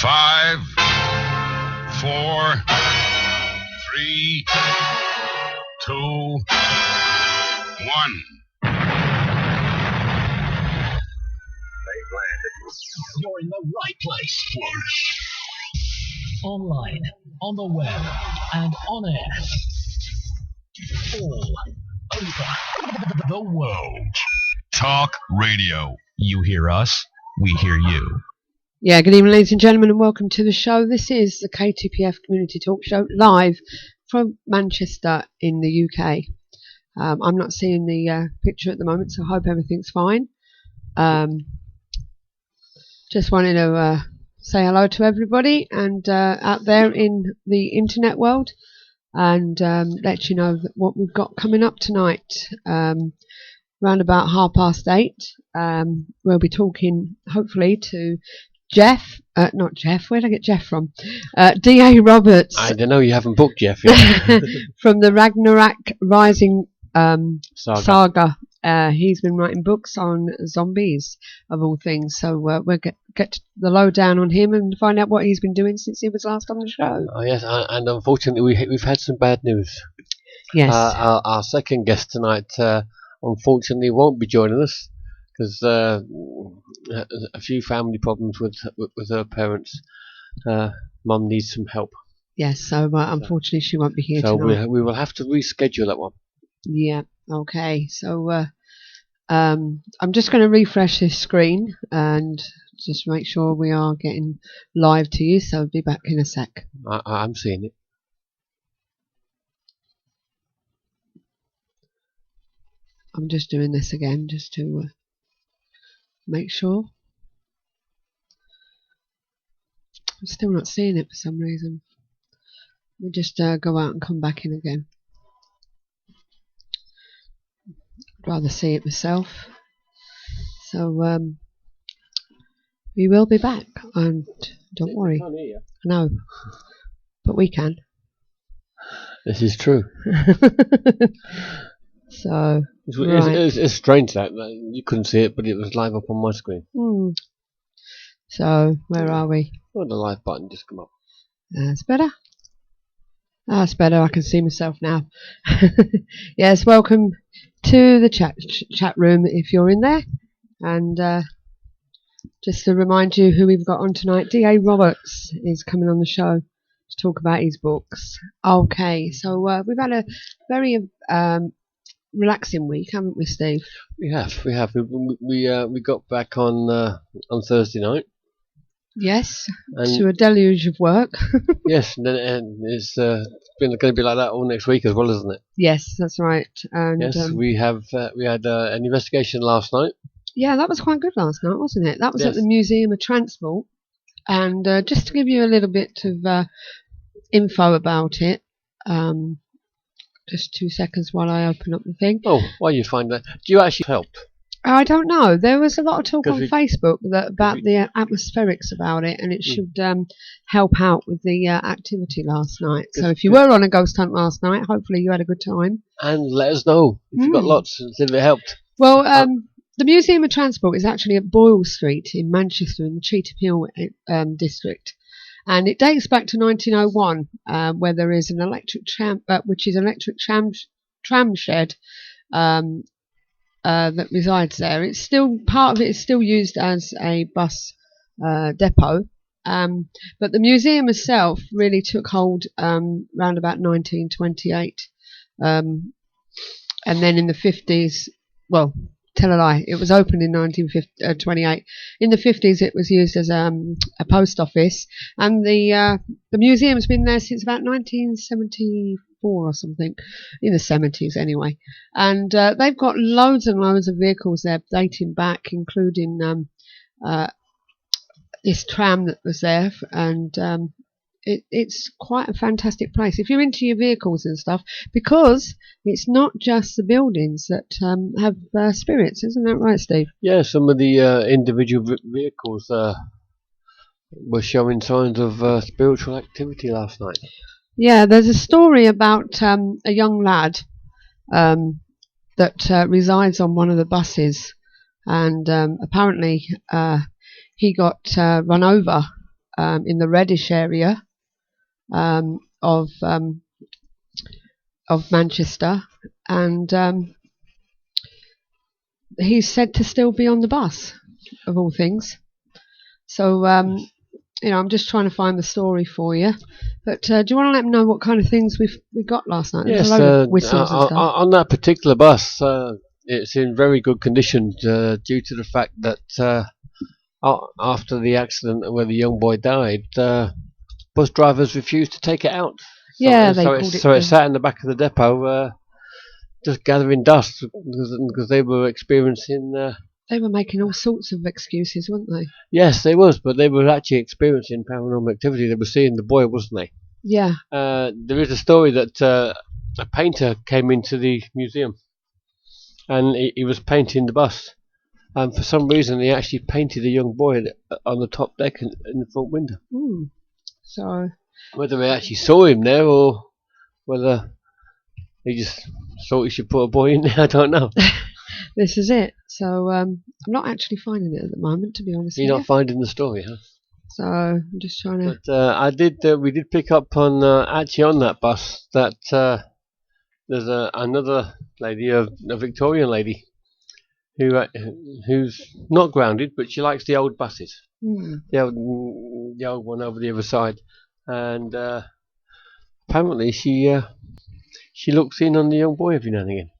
5, 4, 3, 2, 1. You're in the right place. Online, on the web, and on air. All over the world. Talk radio. You hear us, we hear you. Yeah, good evening, ladies and gentlemen, and welcome to the show. This is the KTPF Community Talk Show, live from Manchester in the UK. I'm not seeing the picture at the moment, so I hope everything's fine. Just wanted to say hello to everybody and out there in the internet world, and let you know what we've got coming up tonight. Around about 8:30, we'll be talking, hopefully, to Jeff, not Jeff, where did I get Jeff from? D.A. Roberts. I don't know, you haven't booked Jeff yet. From the Ragnarok Rising Saga. He's been writing books on zombies, of all things, so we'll get the lowdown on him and find out what he's been doing since he was last on the show. Oh yes, and unfortunately we've had some bad news. Yes. Our second guest tonight unfortunately won't be joining us because a few family problems with her parents. Mum needs some help. Yes, so unfortunately she won't be here so tonight. we will have to reschedule that one. Yeah, okay. So I'm just going to refresh this screen and just make sure we are getting live to you, so I'll be back in a sec. I'm seeing it. I'm just doing this again just to make sure. I'm still not seeing it for some reason. Let me just go out and come back in again. I'd rather see it myself. So we will be back, and don't worry. Can't hear you. I know, but we can. This is true. So it's strange that you couldn't see it, but it was live up on my screen. So where are we? Oh, the live button just come up. That's better. That's better. I can see myself now. Yes, welcome to the chat room if you're in there. And just to remind you who we've got on tonight, D.A. Roberts is coming on the show to talk about his books. Okay, so we've had a very relaxing week, haven't we, Steve? We have. We got back on Thursday night. Yes, and to a deluge of work. Yes, and it's going to be like that all next week as well, isn't it? Yes, that's right. And yes, we had an investigation last night. Yeah, that was quite good last night, wasn't it? That was yes. At the Museum of Transport. And just to give you a little bit of info about it, just 2 seconds while I open up the thing. Oh, while you find that, do you actually help? I don't know. There was a lot of talk on Facebook about the atmospherics about it, and it should help out with the activity last night. So if you were on a ghost hunt last night, hopefully you had a good time. And let us know if you've got lots and if it helped. Well, the Museum of Transport is actually at Boyle Street in Manchester in the Cheetham Hill district. And it dates back to 1901, where there is an electric tram, which is an electric tram shed that resides there. It's still part of it is still used as a bus depot, but the museum itself really took hold around about 1928, and then in the 50s. Well, tell a lie. It was opened in 1928. In the 50s, it was used as a post office, and the museum's been there since about 1974 or something, in the 70s anyway. And they've got loads and loads of vehicles there dating back, including this tram that was there, and it's quite a fantastic place if you're into your vehicles and stuff, because it's not just the buildings that have spirits, isn't that right, Steve? Yeah, some of the individual vehicles were showing signs of spiritual activity last night. Yeah, there's a story about a young lad that resides on one of the buses, and apparently he got run over in the Reddish area of Manchester, and he's said to still be on the bus, of all things. So, I'm just trying to find the story for you. But do you want to let me know what kind of things we got last night? Yes, There's a load of whistles and stuff. on that particular bus, it's in very good condition due to the fact that after the accident where the young boy died, bus drivers refused to take it out. So it sat in the back of the depot, just gathering dust because they were experiencing. They were making all sorts of excuses, weren't they? Yes, they was, but they were actually experiencing paranormal activity. They were seeing the boy, wasn't they? Yeah. There is a story that a painter came into the museum, and he was painting the bus, and for some reason he actually painted a young boy on the top deck in the front window. So whether they actually saw him there or whether he just thought he should put a boy in there, I don't know. This is it. So I'm not actually finding it at the moment, to be honest. You're not finding the story, huh? So I'm just trying to. But we did pick up on actually on that bus that there's another lady, a Victorian lady, who's not grounded, but she likes the old buses, the old one over the other side, and apparently she looks in on the young boy every now and again.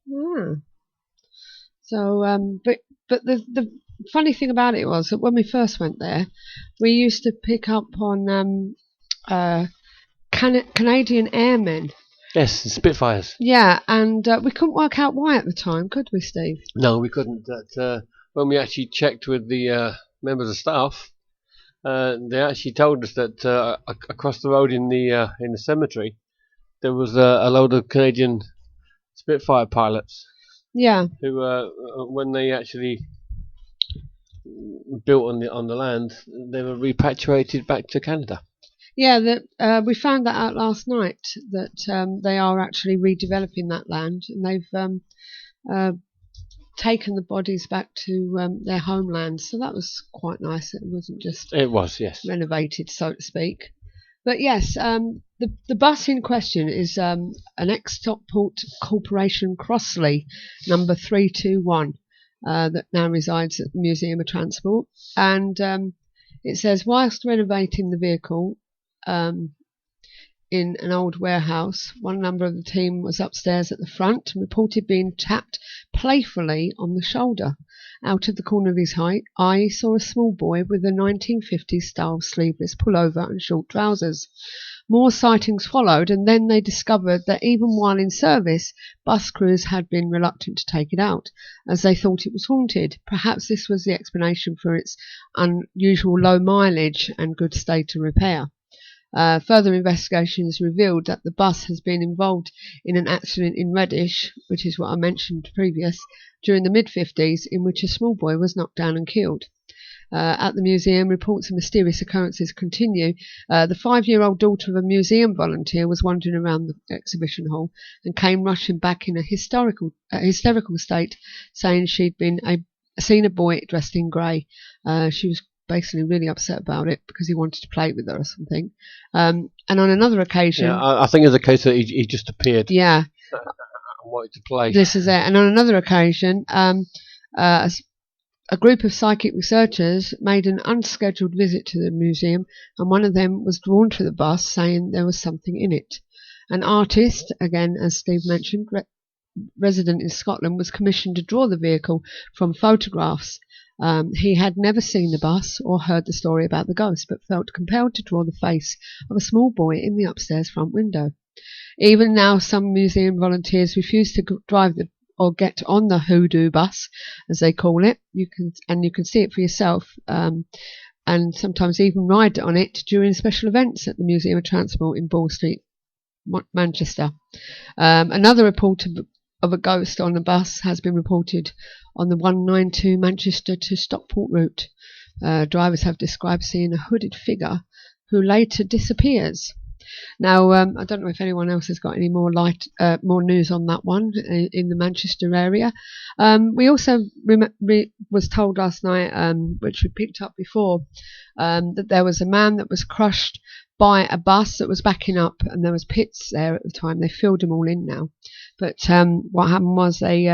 So, but the funny thing about it was that when we first went there, we used to pick up on Canadian airmen. Yes, the Spitfires. Yeah, and we couldn't work out why at the time, could we, Steve? No, we couldn't. When we actually checked with the members of staff, they actually told us that across the road in the cemetery, there was a load of Canadian Spitfire pilots. Yeah. Who, when they actually built on the land, they were repatriated back to Canada. Yeah, we found that out last night, that they are actually redeveloping that land, and they've taken the bodies back to their homeland. So that was quite nice. It wasn't just renovated, so to speak. But yes, the bus in question is an ex-Stockport Corporation Crossley number 321 that now resides at the Museum of Transport. And it says, whilst renovating the vehicle in an old warehouse, one member of the team was upstairs at the front and reported being tapped playfully on the shoulder. Out of the corner of his eye, he saw a small boy with a 1950s style sleeveless pullover and short trousers. More sightings followed, and then they discovered that even while in service, bus crews had been reluctant to take it out, as they thought it was haunted. Perhaps this was the explanation for its unusual low mileage and good state of repair. Further investigations revealed that the bus has been involved in an accident in Reddish, which is what I mentioned previous, during the mid-50s, in which a small boy was knocked down and killed. At the museum, reports of mysterious occurrences continue. The 5-year-old daughter of a museum volunteer was wandering around the exhibition hall and came rushing back in a hysterical state, saying she'd seen a boy dressed in grey. She was basically really upset about it because he wanted to play with her or something. And on another occasion... Yeah, I think it's a case that he just appeared. Yeah. And wanted to play. This is it. And on another occasion, a group of psychic researchers made an unscheduled visit to the museum, and one of them was drawn to the bus, saying there was something in it. An artist, again, as Steve mentioned, resident in Scotland, was commissioned to draw the vehicle from photographs. He had never seen the bus or heard the story about the ghost, but felt compelled to draw the face of a small boy in the upstairs front window. Even now, some museum volunteers refuse to drive or get on the hoodoo bus, as they call it. You can see it for yourself, and sometimes even ride on it during special events at the Museum of Transport in Ball Street, Manchester. Another report of a ghost on a bus has been reported on the 192 Manchester to Stockport route. Drivers have described seeing a hooded figure who later disappears. Now, I don't know if anyone else has got any more more news on that one in the Manchester area. We also was told last night, which we picked up before, that there was a man that was crushed by a bus that was backing up, and there was pits there at the time. They filled them all in now, but what happened was they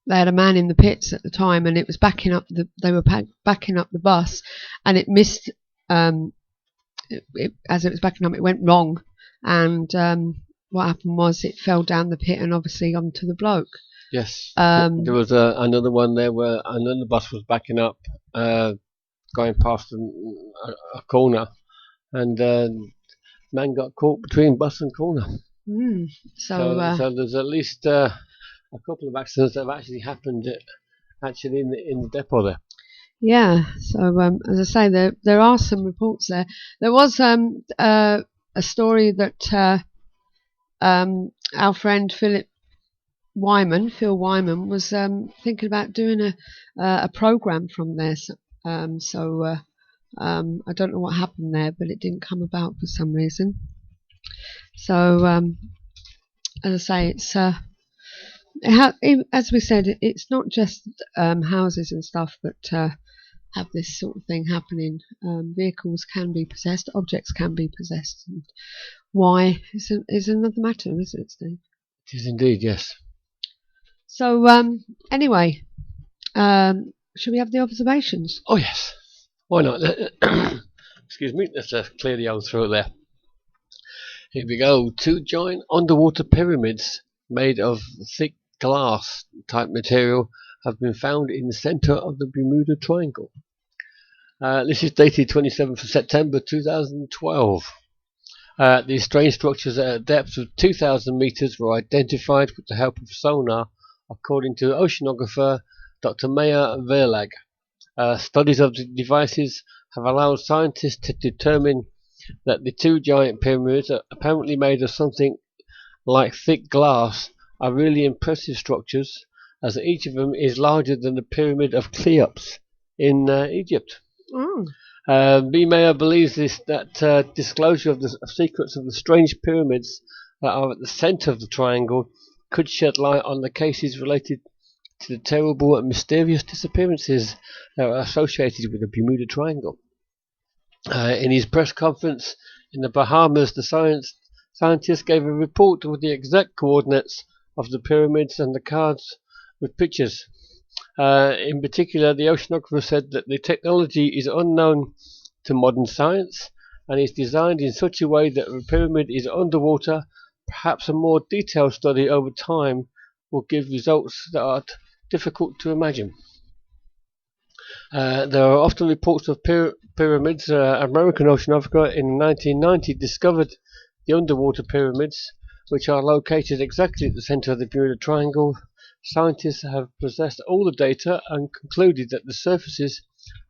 had a man in the pits at the time, and it was backing up. They were backing up the bus, and it missed. As it was backing up, it went wrong, and what happened was it fell down the pit and obviously onto the bloke. Yes. There was another one there where another bus was backing up, going past a corner, and man got caught between bus and corner. So there's at least a couple of accidents that have actually happened in the depot there. Yeah. So as I say, there are some reports there. There was a story that our friend Phil Wyman was thinking about doing a program from there. I don't know what happened there, but it didn't come about for some reason. So as I say, it's as we said, it's not just houses and stuff that have this sort of thing happening. Vehicles can be possessed, objects can be possessed, and why is another matter, isn't it, Steve? It is indeed, yes. So anyway, should we have the observations? Oh yes, why not? Excuse me, let's clear the old throat there. Here we go. 2 giant underwater pyramids made of thick glass type material have been found in the centre of the Bermuda Triangle. This is dated 27th of September 2012. These strange structures at a depth of 2,000 metres were identified with the help of sonar, according to oceanographer Dr. Maya Verlag. Studies of the devices have allowed scientists to determine that the 2 giant pyramids, apparently made of something like thick glass, are really impressive structures, as each of them is larger than the Pyramid of Cheops in Egypt. B. Mayer believes that disclosure of the secrets of the strange pyramids that are at the centre of the triangle could shed light on the cases related to the terrible and mysterious disappearances that are associated with the Bermuda Triangle. In his press conference in the Bahamas, the scientist gave a report with the exact coordinates of the pyramids and the cards with pictures. In particular, the oceanographer said that the technology is unknown to modern science and is designed in such a way that the pyramid is underwater. Perhaps a more detailed study over time will give results that are difficult to imagine. There are often reports of pyramids. American oceanographer in 1990 discovered the underwater pyramids, which are located exactly at the centre of the Bermuda Triangle. Scientists have processed all the data and concluded that the surfaces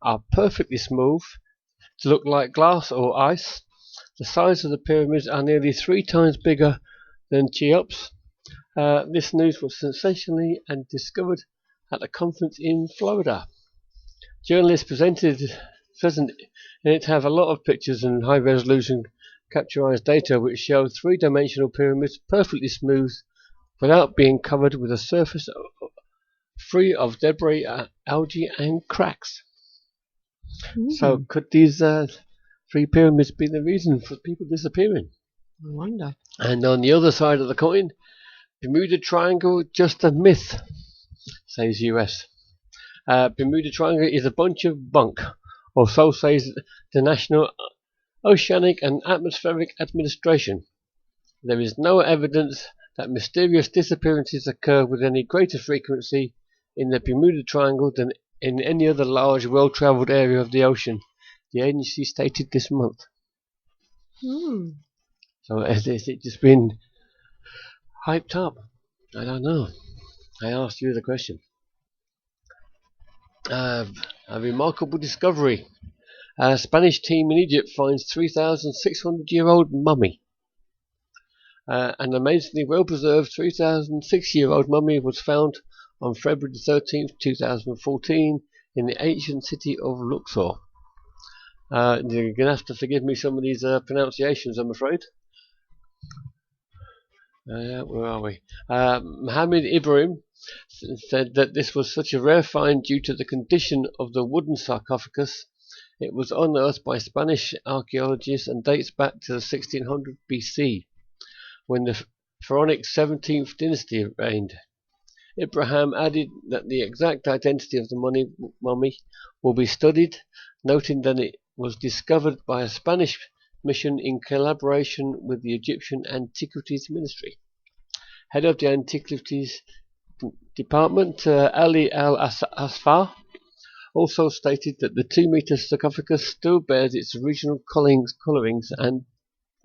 are perfectly smooth to look like glass or ice. The size of the pyramids are nearly 3 times bigger than Cheops. This news was sensationally and discovered at a conference in Florida. Journalists present in it have a lot of pictures and high-resolution capturized data which show 3-dimensional pyramids perfectly smooth without being covered with a surface free of debris, algae and cracks. So could these 3 pyramids be the reason for people disappearing? I wonder. And on the other side of the coin, Bermuda Triangle just a myth, says US. Bermuda Triangle is a bunch of bunk, or so says the National Oceanic and Atmospheric Administration. There is no evidence that mysterious disappearances occur with any greater frequency in the Bermuda Triangle than in any other large, well-travelled area of the ocean, the agency stated this month. So has it just been hyped up? I don't know. I asked you the question. A remarkable discovery. A Spanish team in Egypt finds 3,600-year-old mummy. An amazingly well-preserved 3,006-year-old mummy was found on February 13th, 2014 in the ancient city of Luxor. You're going to have to forgive me some of these pronunciations, I'm afraid. Where are we? Mohammed Ibrahim said that this was such a rare find due to the condition of the wooden sarcophagus. It was unearthed by Spanish archaeologists and dates back to the 1600 BC, when the Pharaonic 17th dynasty reigned. Ibrahim added that the exact identity of the mummy will be studied, noting that it was discovered by a Spanish mission in collaboration with the Egyptian Antiquities Ministry. Head of the Antiquities Department, Ali Al-Asfar, also stated that the 2-meter sarcophagus still bears its original colorings and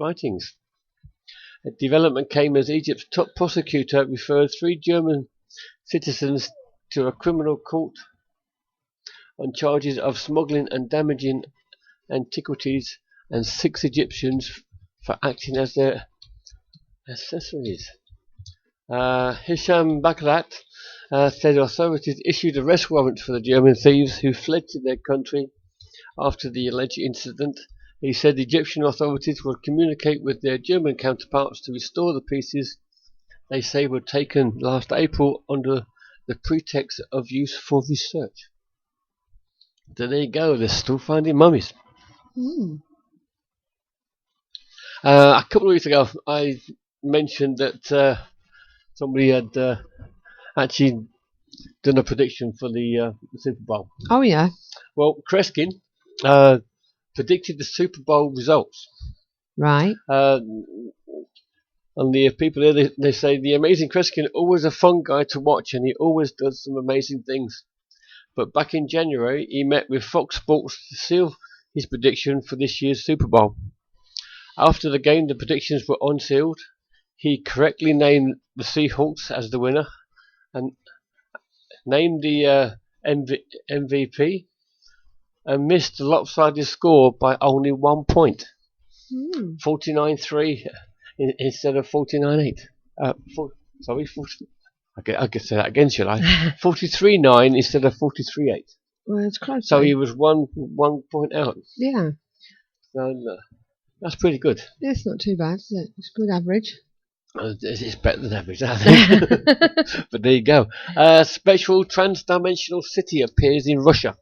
writings. The development came as Egypt's top prosecutor referred 3 German citizens to a criminal court on charges of smuggling and damaging antiquities, and 6 Egyptians for acting as their accessories. Hisham Bakrat said authorities issued arrest warrants for the German thieves who fled to their country after the alleged incident. He said the Egyptian authorities will communicate with their German counterparts to restore the pieces they say were taken last April under the pretext of use for research. So there you go, they're still finding mummies. A couple of weeks ago I mentioned that somebody had actually done a prediction for the Super Bowl. Oh, yeah. Well, Kreskin predicted the Super Bowl results. Right. And the people there, they say the amazing Kreskin always a fun guy to watch, and he always does some amazing things. But back in January, he met with Fox Sports to seal his prediction for this year's Super Bowl. After the game, the predictions were unsealed. He correctly named the Seahawks as the winner and named the MVP and missed the lopsided score by only 1 point. 49-3 instead of 49-8. I could say that again, shall I? 43-9 instead of 43-8. Well, it's close. So he was one point out. Yeah. So that's pretty good. It's not too bad, is it? It's good average. It's better than average, I think. But there you go. Spectral trans-dimensional city appears in Russia.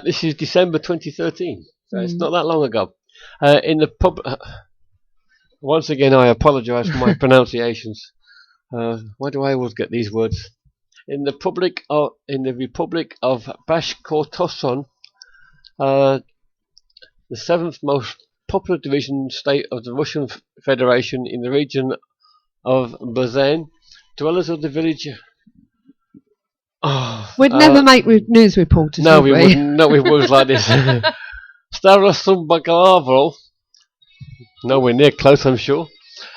This is December 2013, so it's not that long ago. In the once again, I apologise for my pronunciations. Why do I always get these words? In the Republic of Bashkortostan, the 7th most popular division state of the Russian Federation in the region of Buzan, dwellers of the village. We'd never make news reporters. No, we wouldn't. Not with words like this. Starosumbagalavo, nowhere near close, I'm sure.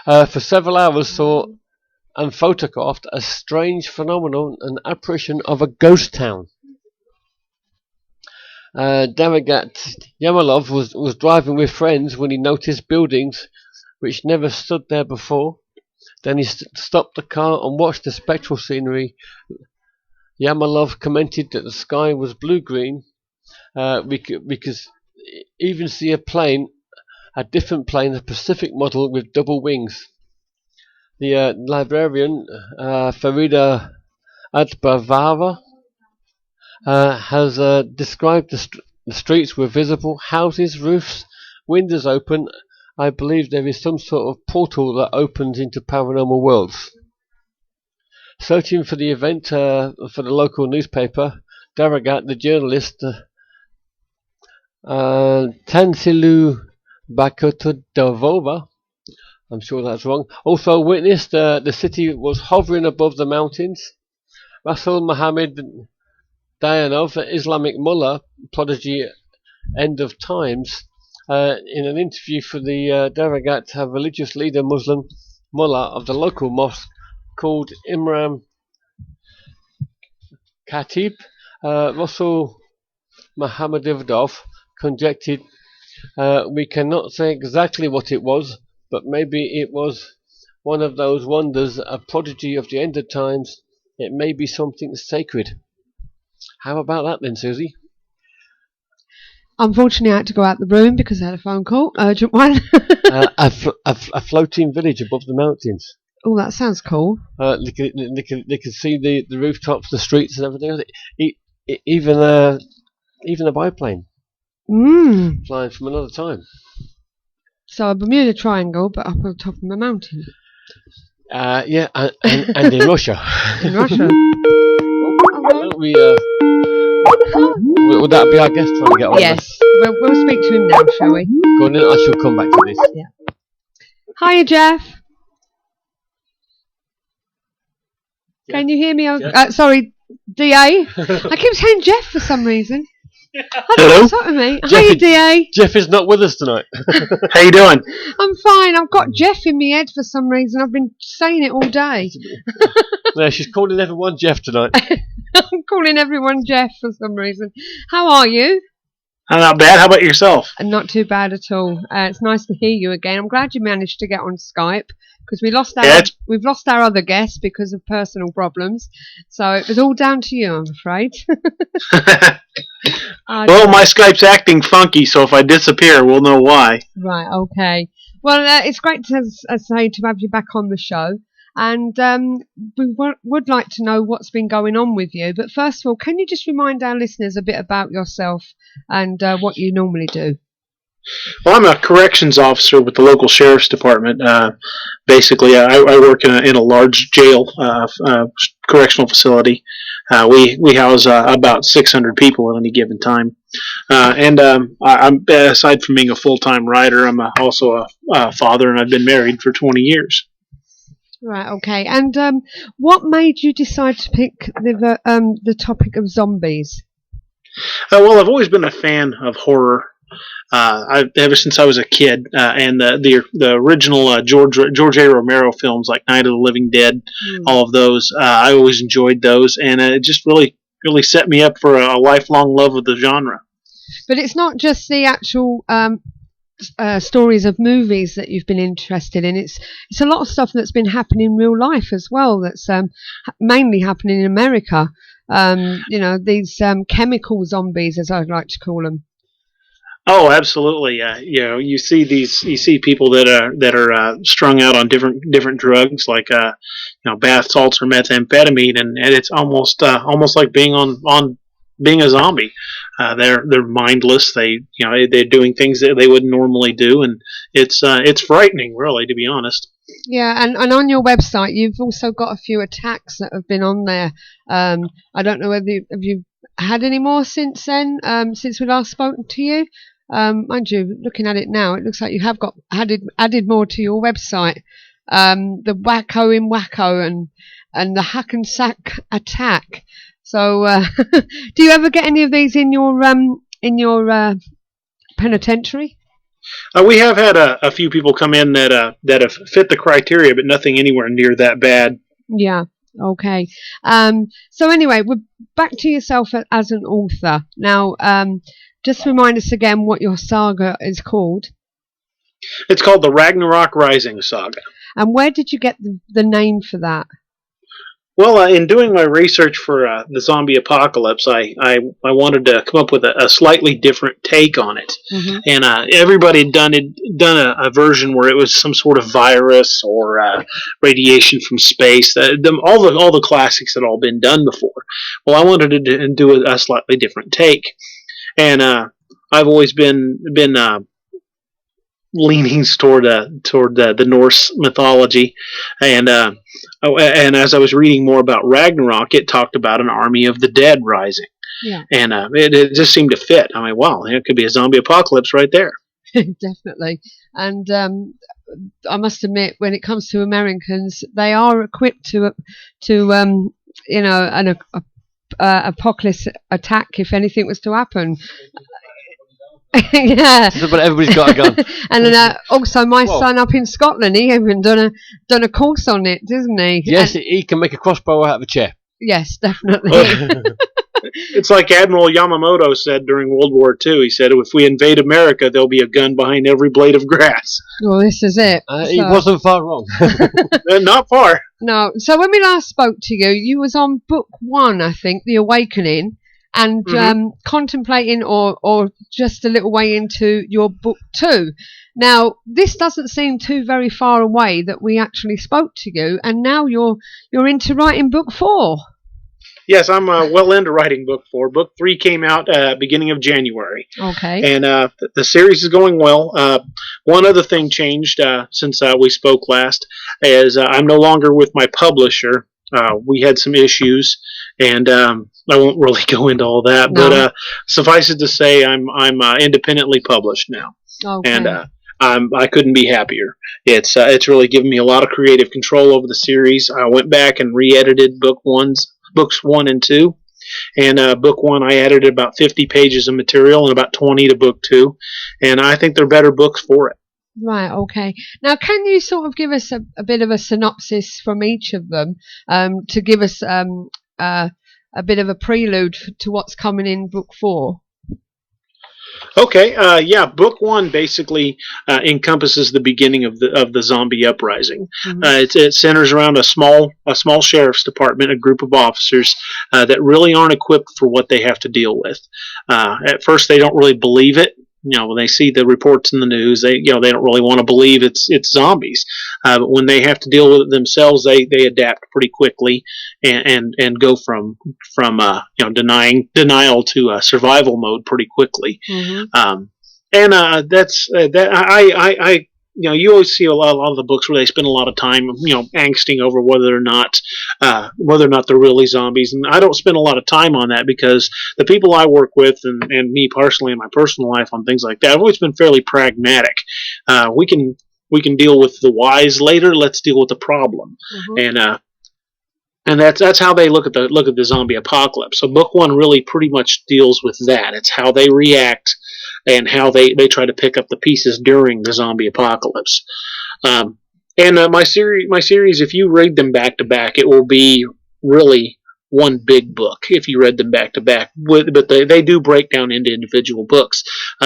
For several hours, saw and photographed a strange phenomenon, an apparition of a ghost town. Daragat Yamalov was driving with friends when he noticed buildings which never stood there before. Then he stopped the car and watched the spectral scenery. Yamalov commented that the sky was blue-green. We could even see a different plane, a Pacific model with double wings. The librarian, Farida Adbavara, has described the streets were visible, houses, roofs, windows open. I believe there is some sort of portal that opens into paranormal worlds. Searching for the event for the local newspaper, Daragat, the journalist, Tansilu Bakotodovova, I'm sure that's wrong, also witnessed the city was hovering above the mountains. Rasul Muhammad Dayanov, Islamic mullah, prodigy, end of times, in an interview for the Daragat, a religious leader, Muslim mullah of the local mosque called Imran Khatib, Rasul Muhammadov conjectured, we cannot say exactly what it was, but maybe it was one of those wonders, a prodigy of the end of times. It may be something sacred. How about that then, Susie? Unfortunately, I had to go out the room because I had a phone call, urgent one. A floating village above the mountains. Oh, that sounds cool. They can see the rooftops, the streets, and everything. Even a biplane flying from another time. So a Bermuda Triangle, but up on top of a mountain. Yeah, and in Russia. In Russia. Would that be our guest trying to get on? Yes. We'll speak to him now, shall we? Go on in, I shall come back to this. Yeah. Hiya, Jeff. Yeah. Can you hear me? Sorry, DA. I keep saying Jeff for some reason. I don't know what's up with me. Hiya, DA. Jeff is not with us tonight. How you doing? I'm fine. I've got Jeff in my head for some reason. I've been saying it all day. Yeah, she's calling everyone Jeff tonight. I'm calling everyone Jeff for some reason. How are you? I'm not bad. How about yourself? Not too bad at all. It's nice to hear you again. I'm glad you managed to get on Skype because we've lost our other guest because of personal problems. So it was all down to you, I'm afraid. Well, my Skype's acting funky, so if I disappear, we'll know why. Right. Okay. Well, it's great to have you back on the show. And we would like to know what's been going on with you. But first of all, can you just remind our listeners a bit about yourself and what you normally do? Well, I'm a corrections officer with the local sheriff's department. Basically, I work in a large jail, correctional facility. We house about 600 people at any given time. And I'm aside from being a full-time writer, I'm also a father, and I've been married for 20 years. Right, okay. And what made you decide to pick the topic of zombies? Well, I've always been a fan of horror. Ever since I was a kid, and the original George A. Romero films like Night of the Living Dead, all of those, I always enjoyed those, and it just really set me up for a lifelong love of the genre. But it's not just the actual stories of movies that you've been interested in. It's a lot of stuff that's been happening in real life as well. That's mainly happening in America. These chemical zombies, as I'd like to call them. Oh, absolutely. You see people that are strung out on different drugs like bath salts or methamphetamine, and it's almost like being being a zombie. They're mindless. They're doing things that they wouldn't normally do, and it's frightening, really, to be honest. Yeah, and on your website, you've also got a few attacks that have been on there. I don't know whether you've had any more since then, since we last spoke to you. Mind you, looking at it now, it looks like you have got added more to your website. The Wacko in Wacko and the Hackensack attack. So, do you ever get any of these in your penitentiary? We have had a few people come in that have fit the criteria, but nothing anywhere near that bad. Yeah. Okay. So anyway, we're back to yourself as an author now. Just remind us again what your saga is called. It's called the Ragnarok Rising Saga. And where did you get the name for that? Well, in doing my research for the zombie apocalypse, I wanted to come up with a slightly different take on it. Mm-hmm. And everybody had done a version where it was some sort of virus or radiation from space. All the classics had all been done before. Well, I wanted to do a slightly different take. And I've always been leaning toward the Norse mythology, and as I was reading more about Ragnarok, it talked about an army of the dead rising. Yeah. And it just seemed to fit. I mean, wow, it could be a zombie apocalypse right there. Definitely. And I must admit, when it comes to Americans, they are equipped to an apocalypse attack if anything was to happen. Yeah, but everybody's got a gun. And then also my son up in Scotland, he even done a course on it, doesn't he? Yes, he can make a crossbow out of a chair. Yes, definitely. It's like Admiral Yamamoto said during World War II. He said, if we invade America, there'll be a gun behind every blade of grass. Well, this is it. He wasn't far wrong. Not far. No. So when we last spoke to you, you was on book 1, I think, The Awakening. and contemplating or just a little way into your book 2. Now, this doesn't seem too very far away that we actually spoke to you, and now you're into writing book 4. Yes, I'm well into writing book 4. Book 3 came out beginning of January. Okay. And the series is going well. One other thing changed since we spoke last is I'm no longer with my publisher. We had some issues, and I won't really go into all that. No. But suffice it to say, I'm independently published now. Okay. And I couldn't be happier. It's really given me a lot of creative control over the series. I went back and re-edited books 1 and 2. And book 1, I added about 50 pages of material and about 20 to book 2. And I think they're better books for it. Right, okay. Now, can you sort of give us a bit of a synopsis from each of them to give us a bit of a prelude to what's coming in book 4? Okay, book 1 basically encompasses the beginning of the zombie uprising. Mm-hmm. It centers around a small sheriff's department, a group of officers that really aren't equipped for what they have to deal with. At first, they don't really believe it. When they see the reports in the news, they don't really want to believe it's zombies. But when they have to deal with it themselves, they adapt pretty quickly and go from denial to survival mode pretty quickly. Mm-hmm. That's that. You always see a lot of the books where they spend a lot of time, angsting over whether or not they're really zombies. And I don't spend a lot of time on that because the people I work with and me personally in my personal life on things like that, I've always been fairly pragmatic. We can deal with the whys later. Let's deal with the problem. Mm-hmm. And that's how they look at the zombie apocalypse. So book 1 really pretty much deals with that. It's how they react and how they try to pick up the pieces during the zombie apocalypse. My series, if you read them back to back, it will be really one big book if you read them back to back. But they do break down into individual books.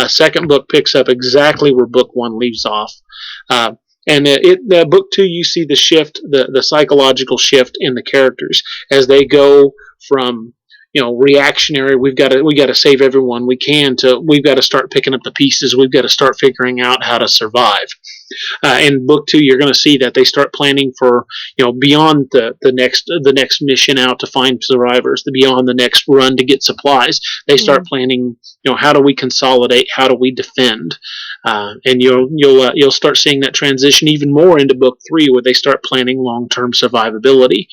Second book picks up exactly where book 1 leaves off. And book 2, you see the shift, the psychological shift in the characters as they go from reactionary. We've got to save everyone we can to we've got to start picking up the pieces. We've got to start figuring out how to survive. In book 2, you're going to see that they start planning for beyond the next mission out to find survivors, beyond the next run to get supplies. They start planning. How do we consolidate? How do we defend? And you'll start seeing that transition even more into book 3, where they start planning long-term survivability.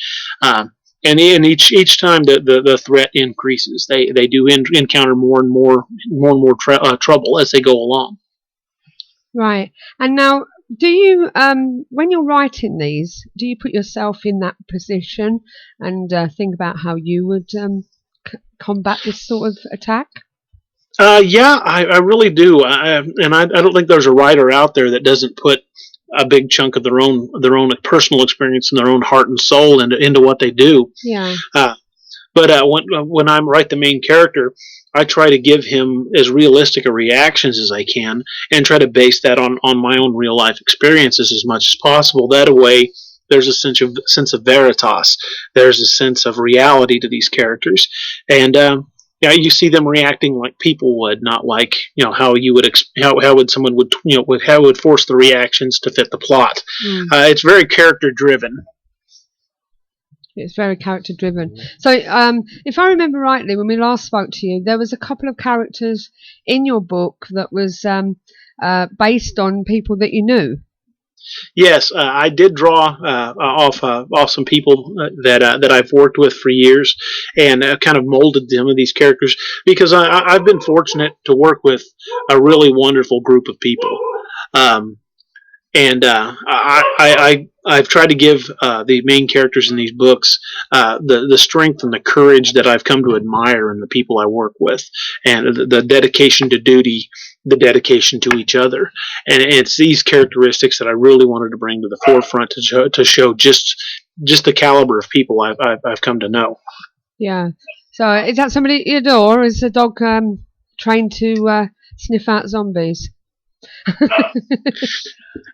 And each time the threat increases, they do encounter more and more trouble as they go along. Right. And now, do you, when you're writing these, do you put yourself in that position and think about how you would combat this sort of attack? I really do. I don't think there's a writer out there that doesn't put a big chunk of their own personal experience and their own heart and soul into what they do. Yeah. But when I write the main character, I try to give him as realistic a reactions as I can and try to base that on my own real life experiences as much as possible. That way, there's a sense of veritas. There's a sense of reality to these characters, and you see them reacting like people would, not like how you would how would someone would how would force the reactions to fit the plot. It's very character driven. It's very character driven. So, if I remember rightly, when we last spoke to you, there was a couple of characters in your book that was based on people that you knew. Yes, I did draw off some people that I've worked with for years, and kind of molded some of these characters because I've been fortunate to work with a really wonderful group of people, and I've tried to give the main characters in these books the strength and the courage that I've come to admire in the people I work with, and the dedication to duty, the dedication to each other. And it's these characteristics that I really wanted to bring to the forefront to show just the caliber of people I've come to know. Yeah. So is that somebody at your door? Is the dog trained to sniff out zombies?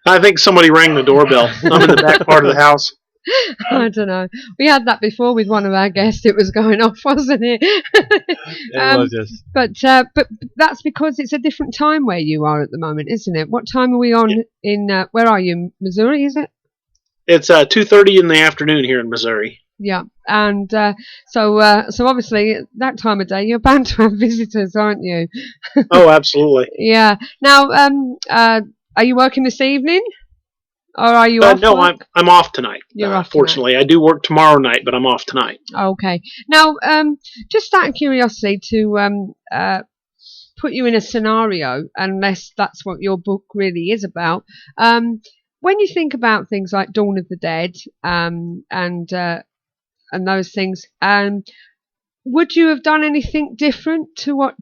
I think somebody rang the doorbell. I'm in the back part of the house. I don't know. We had that before with one of our guests. It was going off, wasn't it? It was just. But that's because it's a different time where you are at the moment, isn't it? What time are we on in? Where are you? Missouri, is it? It's 2:30 in the afternoon here in Missouri. Yeah, and so obviously that time of day you're bound to have visitors, aren't you? Oh, absolutely. Yeah. Now, are you working this evening, or are you off? No, work? I'm off tonight. You're off fortunately, tonight. I do work tomorrow night, but I'm off tonight. Okay. Now, just out of curiosity, to put you in a scenario, unless that's what your book really is about. When you think about things like Dawn of the Dead, and those things, would you have done anything different to what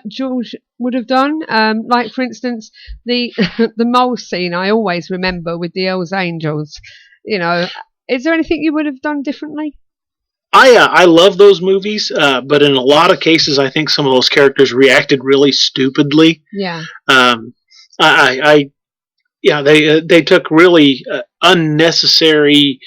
George would have done? Like, for instance, the the mole scene I always remember with the Hells Angels. You know, is there anything you would have done differently? I love those movies, but in a lot of cases, I think some of those characters reacted really stupidly. Yeah. They took really unnecessary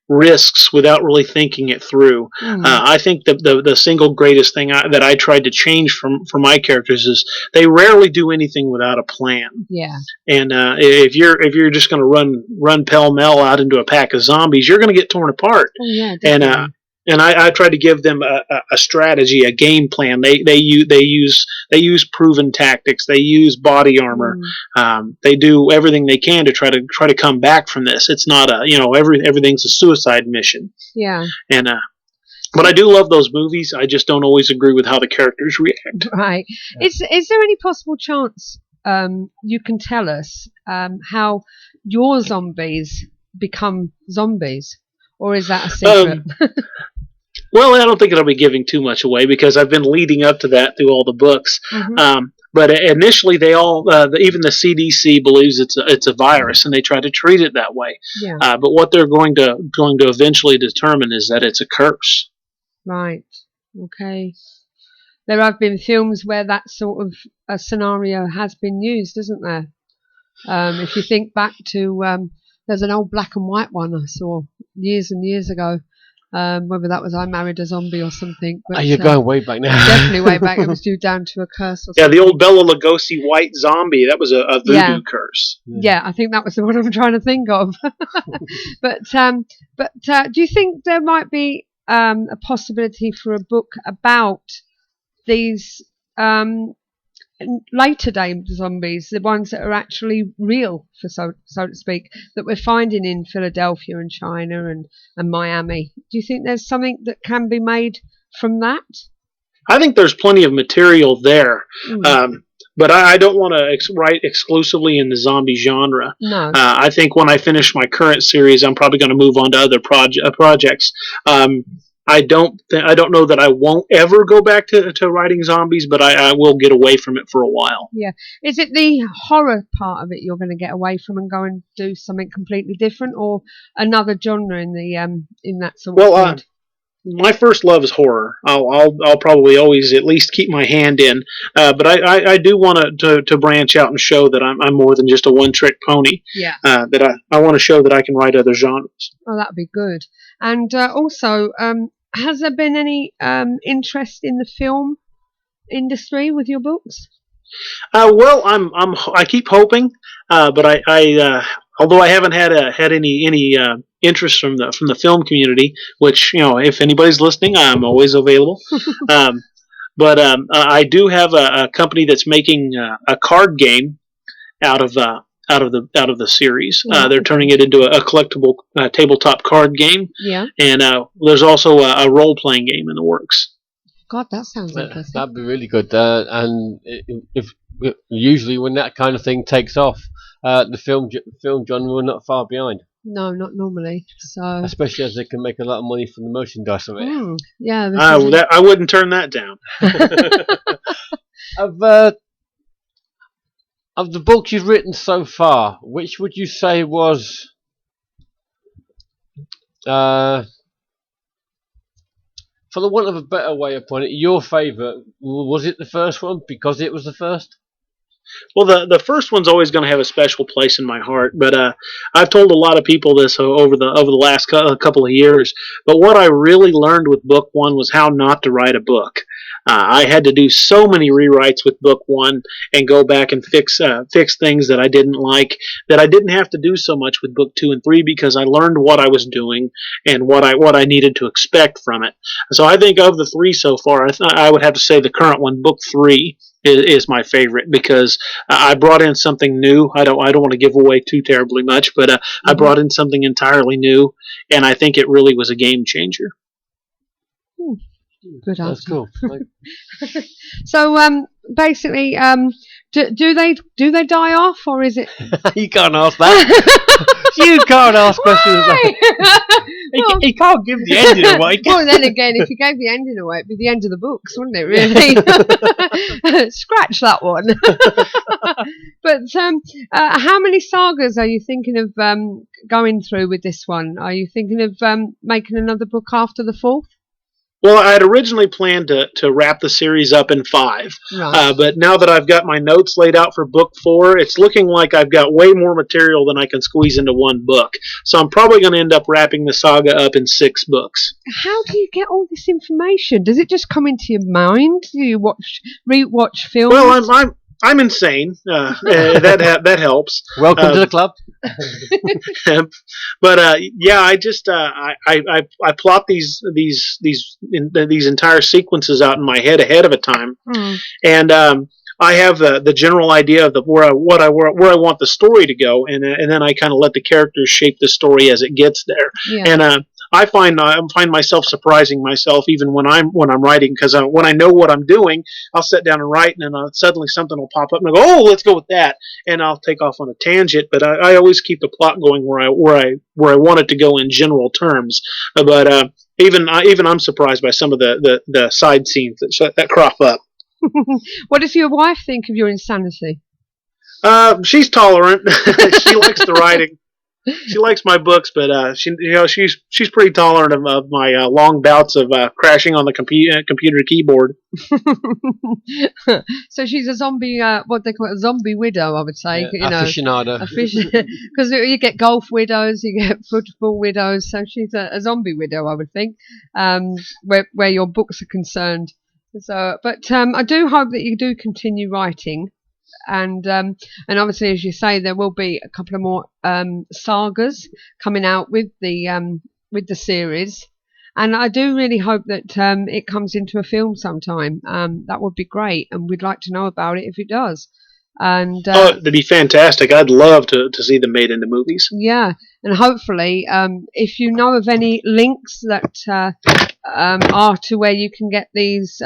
risks without really thinking it through. I think the single greatest thing that I tried to change for my characters is they rarely do anything without a plan. Yeah. And if you're just going to run pell mell out into a pack of zombies, you're going to get torn apart. Oh, yeah, definitely. And I tried to give them a strategy, a game plan. They use proven tactics. They use body armor. They do everything they can to try to come back from this. It's not everything's a suicide mission. Yeah. And but I do love those movies. I just don't always agree with how the characters react. Right. Yeah. Is there any possible chance you can tell us how your zombies become zombies, or is that a secret? Well, I don't think it'll be giving too much away because I've been leading up to that through all the books. But initially, they all, even the CDC believes it's a virus, and they try to treat it that way. Yeah. But what they're going to eventually determine is that it's a curse. Right. Okay. There have been films where that sort of a scenario has been used, isn't there? If you think back to, there's an old black and white one I saw years and years ago. Whether that was I Married a Zombie or something. But, you're going way back now. Definitely way back. It was due down to a curse or something. Yeah, the old Bela Lugosi white zombie. That was a voodoo curse. Yeah, I think that was the one I'm trying to think of. But do you think there might be a possibility for a book about these later day zombies, the ones that are actually real, for so to speak, that we're finding in Philadelphia and China and Miami? Do you think there's something that can be made from that? I think there's plenty of material there. But I don't want to write exclusively in the zombie genre. No. I think when I finish my current series, I'm probably going to move on to other projects. I don't know that I won't ever go back to writing zombies, but I will get away from it for a while. Yeah. Is it the horror part of it you're going to get away from and go and do something completely different, or another genre in that sort of field? My first love is horror. I'll probably always at least keep my hand in, but I do want to branch out and show that I'm more than just a one-trick pony. Yeah. That I want to show that I can write other genres. Oh, that'd be good. And also, has there been any interest in the film industry with your books? Well, I keep hoping, but I although I haven't had any interest from the film community, which, if anybody's listening, I'm always available. But I do have a company that's making a card game out of the series. They're turning it into a collectible tabletop card game. Yeah. And there's also a role playing game in the works. God, that sounds interesting. That'd be really good. And if usually when that kind of thing takes off, the film genre are not far behind. No, not normally. So especially as they can make a lot of money from the merchandise of it. Yeah. I wouldn't turn that down. Of the books you've written so far, which would you say was for the want of a better way of putting it, your favourite? Was it the first one because it was the first? Well, the first one's always going to have a special place in my heart, but I've told a lot of people this over the last couple of years. But what I really learned with book one was how not to write a book. I had to do so many rewrites with book one and go back and fix things that I didn't like, that I didn't have to do so much with book two and three, because I learned what I was doing and what I needed to expect from it. So I think of the three so far, I would have to say the current one, book three, is my favorite, because I brought in something new. I don't want to give away too terribly much, but I brought in something entirely new, and I think it really was a game changer. Good answer. That's cool. So basically, do they die off, or is it? You can't ask that. You can't ask questions like that. He can't give the ending away. Well, then again, if you gave the ending away, it'd be the end of the books, wouldn't it, really? Scratch that one. But how many sagas are you thinking of going through with this one? Are you thinking of making another book after the fourth? Well, I had originally planned to wrap the series up in 5, Right. but now that I've got my notes laid out for book 4, it's looking like I've got way more material than I can squeeze into one book. So I'm probably going to end up wrapping the saga up in 6 books. How do you get all this information? Does it just come into your mind? Do you rewatch films? Well, I'm insane. That helps. Welcome to the club. But yeah, I just I plot these entire sequences out in my head ahead of a time, and I have the general idea of where I want the story to go, and then I kind of let the characters shape the story as it gets there. Yeah. And I find myself surprising myself even when I'm writing, because when I know what I'm doing, I'll sit down and write, and then suddenly something will pop up and I go, oh, let's go with that, and I'll take off on a tangent. But I always keep the plot going where I want it to go in general terms. But even I'm surprised by some of the side scenes that crop up. What does your wife think of your insanity? She's tolerant. She likes the writing. She likes my books, but she's pretty tolerant of my long bouts of crashing on the computer keyboard. So she's a zombie, what they call it, a zombie widow, I would say. Yeah, aficionado. Because you get golf widows, you get football widows. So she's a zombie widow, I would think, where your books are concerned. So, but I do hope that you do continue writing. And obviously, as you say, there will be a couple of more sagas coming out with the series, and I do really hope that it comes into a film sometime. That would be great, and we'd like to know about it if it does. And that'd be fantastic. I'd love to see them made into movies. Yeah, and hopefully, if you know of any links that are to where you can get these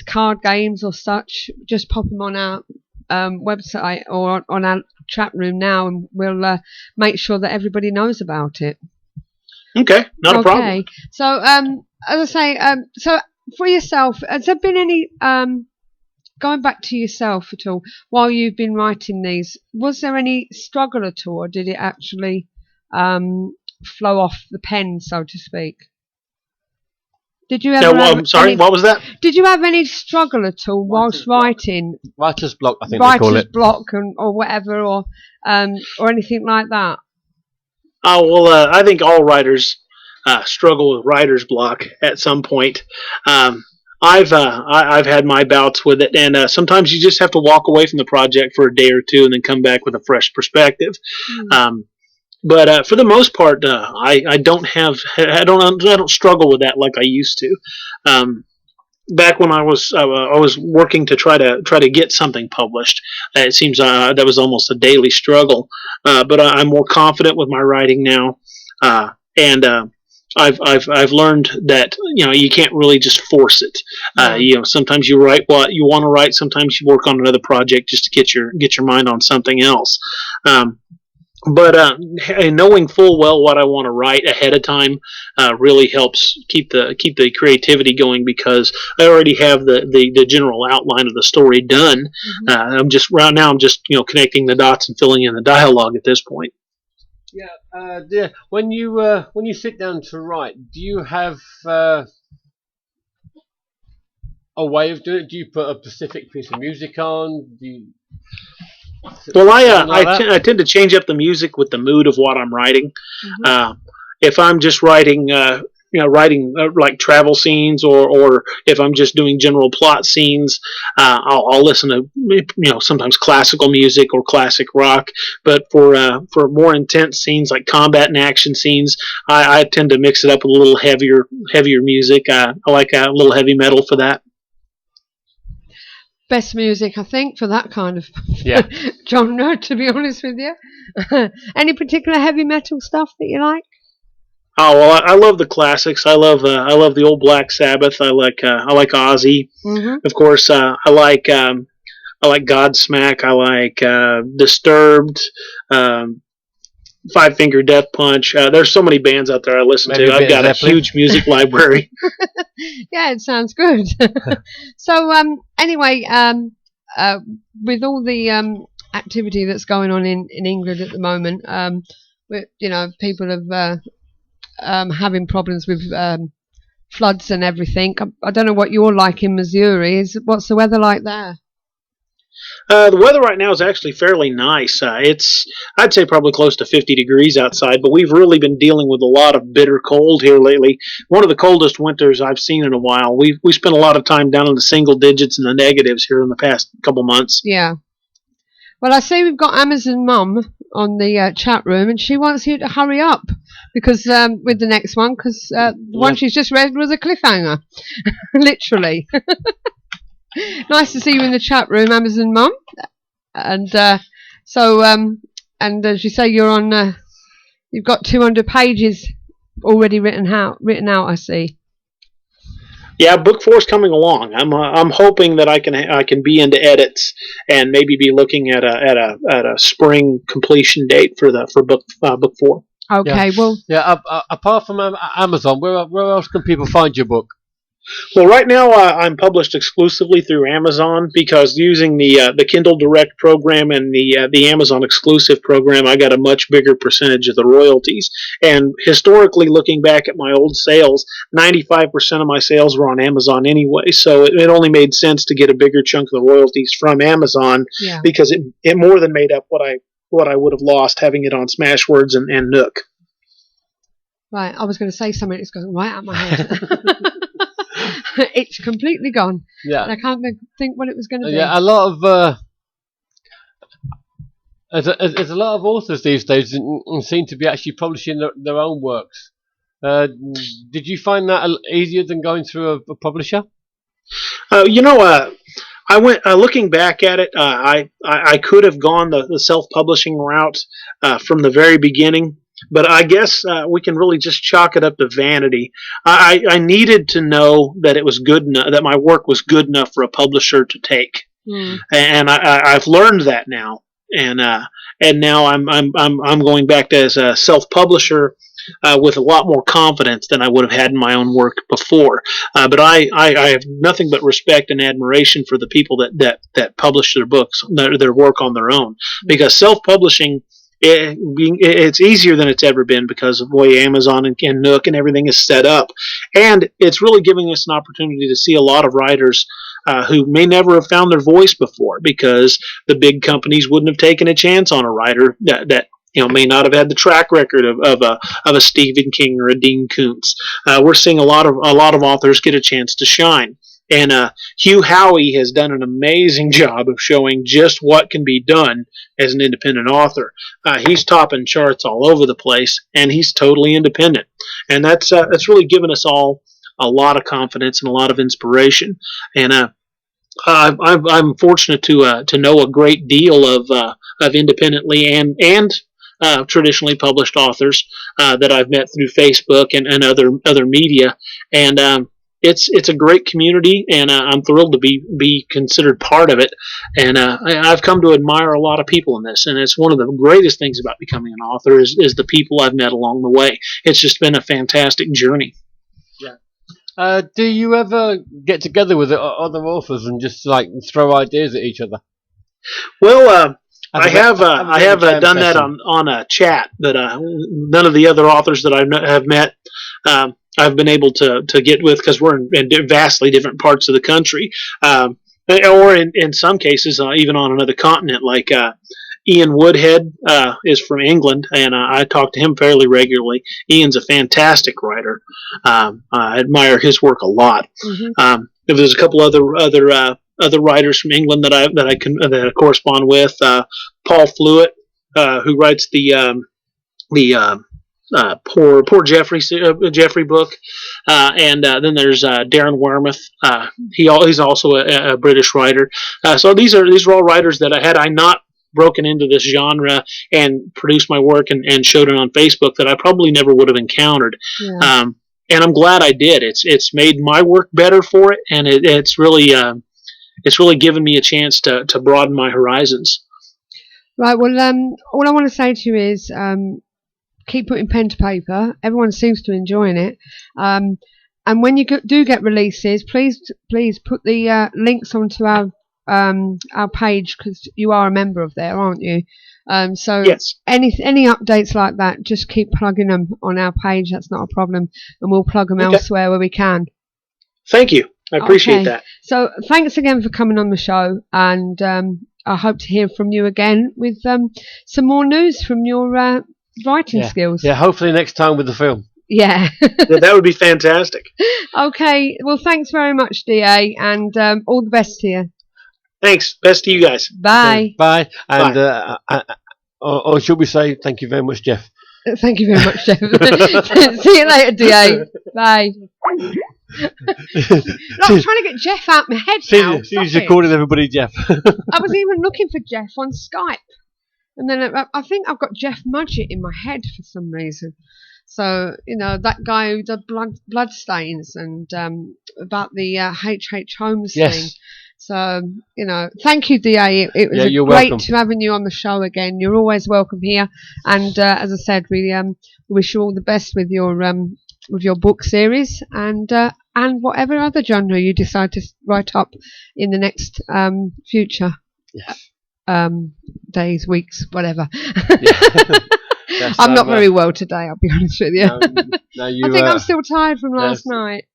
card games or such, just pop them on our website or on our chat room now, and we'll make sure that everybody knows about it. Okay, not a problem. So, as I say, so for yourself, has there been any going back to yourself at all while you've been writing these? Was there any struggle at all, or did it actually flow off the pen, so to speak? Did you ever? I'm sorry. What was that? Did you have any struggle at all whilst writing? Writer's block, I think they call it. Writer's block, or whatever, or anything like that. Oh well, I think all writers struggle with writer's block at some point. I've had my bouts with it, and sometimes you just have to walk away from the project for a day or two, and then come back with a fresh perspective. But for the most part, I don't struggle with that like I used to. Back when I was working to try to get something published, it seems that was almost a daily struggle. But I'm more confident with my writing now, and I've learned that you can't really just force it. Sometimes you write what you want to write. Sometimes you work on another project just to get your mind on something else. But knowing full well what I want to write ahead of time really helps keep the creativity going, because I already have the general outline of the story done. I'm just connecting the dots and filling in the dialogue at this point. Yeah. When you sit down to write, do you have a way of doing it? Do you put a specific piece of music on? Do you... Well, Like I tend to change up the music with the mood of what I'm writing. Mm-hmm. If I'm just writing, like travel scenes, or if I'm just doing general plot scenes, I'll listen to sometimes classical music or classic rock. But for more intense scenes like combat and action scenes, I tend to mix it up with a little heavier music. I like a little heavy metal for that. Best music, I think, for that kind of Yeah. genre, to be honest with you. Any particular heavy metal stuff that you like? Oh well, I love the classics. I love the old Black Sabbath. I like Ozzy, Mm-hmm. of course. I like Godsmack. I like Disturbed, Five Finger Death Punch. There's so many bands out there I listen Maybe to. a I've bit of got a Zeppelin. huge music library. Yeah, it sounds good. So, anyway, with all the activity that's going on in England at the moment, people have having problems with floods and everything. I don't know what you're like in Missouri. What's the weather like there? The weather right now is actually fairly nice. I'd say probably close to 50 degrees outside, but we've really been dealing with a lot of bitter cold here lately. One of the coldest winters I've seen in a while. We spent a lot of time down in the single digits and the negatives here in the past couple months. Yeah. Well, I see we've got Amazon Mum on the chat room, and she wants you to hurry up because with the next one, because the one she's just read was a cliffhanger, literally. Nice to see you in the chat room, Amazon Mum. And and as you say, you're on. You've got 200 pages already written out. I see. Yeah, book 4 is coming along. I'm hoping that I can be into edits and maybe be looking at a spring completion date for book 4. Okay, well, Yeah. Apart from Amazon, where else can people find your book? Well, right now I'm published exclusively through Amazon because using the Kindle Direct program and the Amazon exclusive program, I got a much bigger percentage of the royalties. And historically, looking back at my old sales, 95% of my sales were on Amazon anyway. So it only made sense to get a bigger chunk of the royalties from Amazon because it more than made up what I would have lost having it on Smashwords and Nook. Right, I was going to say something that's going right out my head. It's completely gone. Yeah. And I can't think what it was going to be. Yeah, a lot of there's a lot of authors these days and seem to be actually publishing their own works. Did you find that easier than going through a publisher? I went looking back at it. I could have gone the self-publishing route from the very beginning. But I guess we can really just chalk it up to vanity. I needed to know that it was good enough, that my work was good enough for a publisher to take, and I've learned that now. And now I'm going back to as a self-publisher with a lot more confidence than I would have had in my own work before. But I have nothing but respect and admiration for the people that publish their books, their work on their own, because self-publishing. It's easier than it's ever been because of the way Amazon and Nook and everything is set up. And it's really giving us an opportunity to see a lot of writers who may never have found their voice before because the big companies wouldn't have taken a chance on a writer that may not have had the track record of a Stephen King or a Dean Koontz. We're seeing a lot of authors get a chance to shine. And Hugh Howey has done an amazing job of showing just what can be done as an independent author. He's topping charts all over the place, and he's totally independent. And that's really given us all a lot of confidence and a lot of inspiration. And I'm fortunate to know a great deal of independently and traditionally published authors that I've met through Facebook and other media. And it's a great community, and I'm thrilled to be considered part of it. And I've come to admire a lot of people in this, and it's one of the greatest things about becoming an author is the people I've met along the way. It's just been a fantastic journey. Yeah. Do you ever get together with other authors and just like throw ideas at each other? Well, I have done that on a chat that none of the other authors that I have met. I've been able to get with, because we're in vastly different parts of the country, or in some cases even on another continent. Like Ian Woodhead is from England, and I talk to him fairly regularly. Ian's a fantastic writer. I admire his work a lot. There's a couple other writers from England that I correspond with. Paul Flewitt, who writes the poor Jeffrey book, and then there's Darren Wermuth. He's also a British writer. So these are all writers that had I not broken into this genre and produced my work and showed it on Facebook, that I probably never would have encountered. Yeah. And I'm glad I did. It's made my work better for it, and it's really given me a chance to broaden my horizons. Right. Well, all I want to say to you is keep putting pen to paper. Everyone seems to be enjoying it. And when you do get releases, please put the links onto our page, because you are a member of there, aren't you? So yes. Any updates like that, just keep plugging them on our page. That's not a problem, and we'll plug them elsewhere where we can. Thank you. I appreciate that. So thanks again for coming on the show, and I hope to hear from you again with some more news from your writing skills. Yeah, hopefully next time with the film. Yeah. That would be fantastic. Okay, well, thanks very much, DA, and all the best to you. Thanks. Best to you guys. Bye. Okay, bye. And or should we say thank you very much, Jeff? Thank you very much, Jeff. See you later, DA. Bye. Look, I'm trying to get Jeff out my head now. He's recording everybody, Jeff. I was even looking for Jeff on Skype, and then I think I've got Jeff Mudgett in my head for some reason. So, that guy who did blood stains and about the H.H. Holmes thing. So, thank you, DA. It was great welcome. To having you on the show again. You're always welcome here. And as I said, we wish you all the best with your book series and whatever other genre you decide to write up in the next future days, weeks, whatever. I'm not very well today, I'll be honest with you. I think I'm still tired from last night.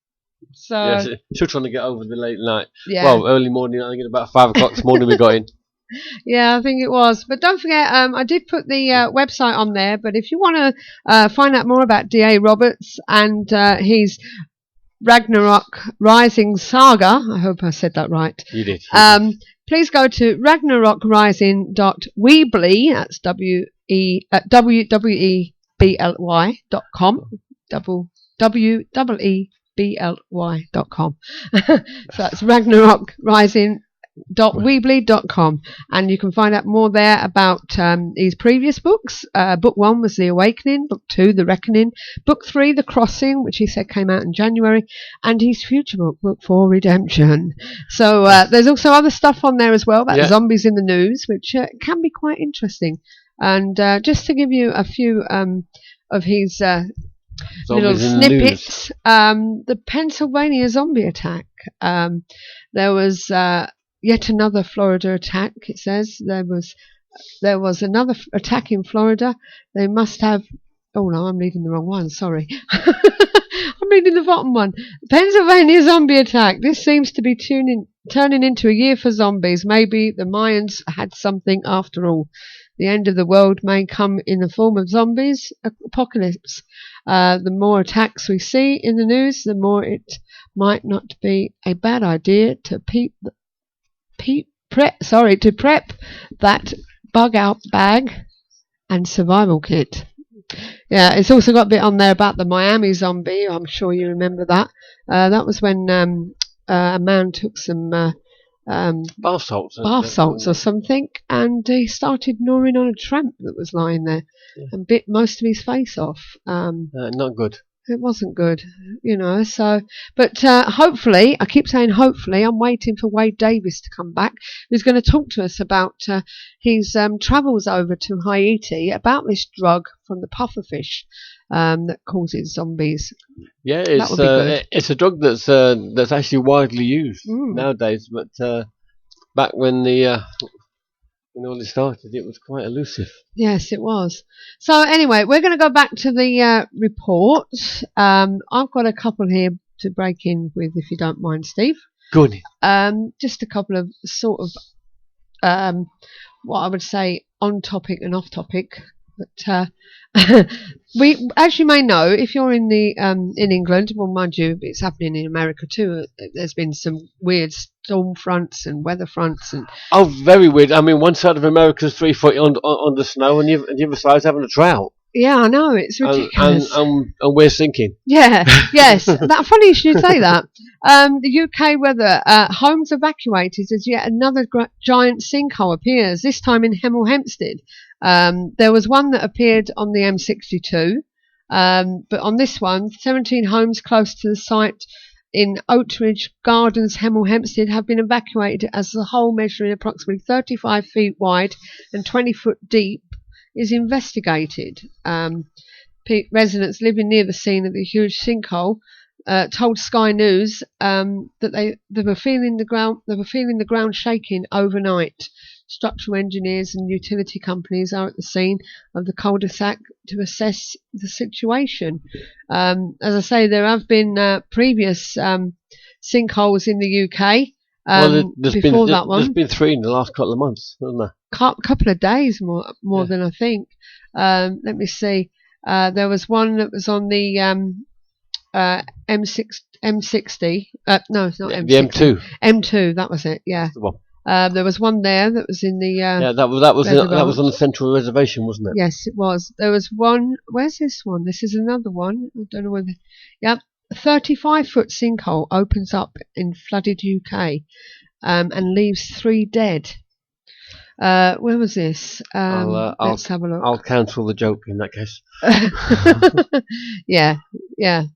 So still trying to get over the late night. Yeah. Well, early morning. I think at about 5 o'clock this morning we got in. Yeah, I think it was. But don't forget, I did put the website on there. But if you want to find out more about D.A. Roberts and his Ragnarok Rising Saga, I hope I said that right. You did. Please go to ragnarokrising.weebly. That's www.ebly.com. www.ebly.com. So that's ragnarokrising.weebly.com, and you can find out more there about his previous books. Book 1 was The Awakening, Book 2 The Reckoning, Book 3 The Crossing, which he said came out in January, and his future book, Book 4 Redemption. So there's also other stuff on there as well about zombies in the news, which can be quite interesting. And just to give you a few of his little snippets, the Pennsylvania zombie attack. There was yet another Florida attack. It says there was another attack in Florida. They must have. Oh no, I'm reading the wrong one. Sorry, I'm reading the bottom one. Pennsylvania zombie attack. This seems to be turning into a year for zombies. Maybe the Mayans had something after all. The end of the world may come in the form of zombies. Apocalypse. The more attacks we see in the news, the more it might not be a bad idea to prep that bug out bag and survival kit. Yeah, it's also got a bit on there about the Miami zombie. I'm sure you remember that. That was when a man took some bath salts or something, and he started gnawing on a tramp that was lying there and bit most of his face off. Not good. It wasn't good, so, but hopefully, I keep saying hopefully, I'm waiting for Wade Davis to come back, who's going to talk to us about his travels over to Haiti, about this drug from the pufferfish that causes zombies. Yeah, it's a drug that's actually widely used nowadays, but back when the when all this started, it was quite elusive. Yes, it was. So anyway, we're going to go back to the reports. I've got a couple here to break in with, if you don't mind, Steve. Good. Just a couple of sort of what I would say on topic and off topic. But we, as you may know, if you're in the in England, well, mind you, it's happening in America too. There's been some weird storm fronts and weather fronts, and Very weird. I mean, one side of America's 3 foot on the snow, and the other side's having a drought. yeah, I know, it's ridiculous. And we're sinking. Yeah, yes. That funny you should say that. The UK weather, homes evacuated as yet another giant sinkhole appears. This time in Hemel Hempstead. There was one that appeared on the M62, but on this one, 17 homes close to the site in Oatridge Gardens, Hemel Hempstead, have been evacuated as the hole, measuring approximately 35 feet wide and 20 foot deep, is investigated. Residents living near the scene of the huge sinkhole told Sky News that they were feeling the ground shaking overnight. Structural engineers and utility companies are at the scene of the cul-de-sac to assess the situation. As I say, there have been previous sinkholes in the UK. There's been 3 in the last couple of months, hasn't there? Couple of days more than I think. Let me see. There was one that was on the M60. No, it's not M60. The M2. M2. That was it. Yeah. There was one there that was in the. That was on the Central Reservation, wasn't it? Yes, it was. There was one. Where's this one? This is another one. I don't know whether. Yep. A 35-foot sinkhole opens up in flooded UK, and leaves 3 dead. Where was this? Let's have a look. I'll cancel the joke in that case. Yeah,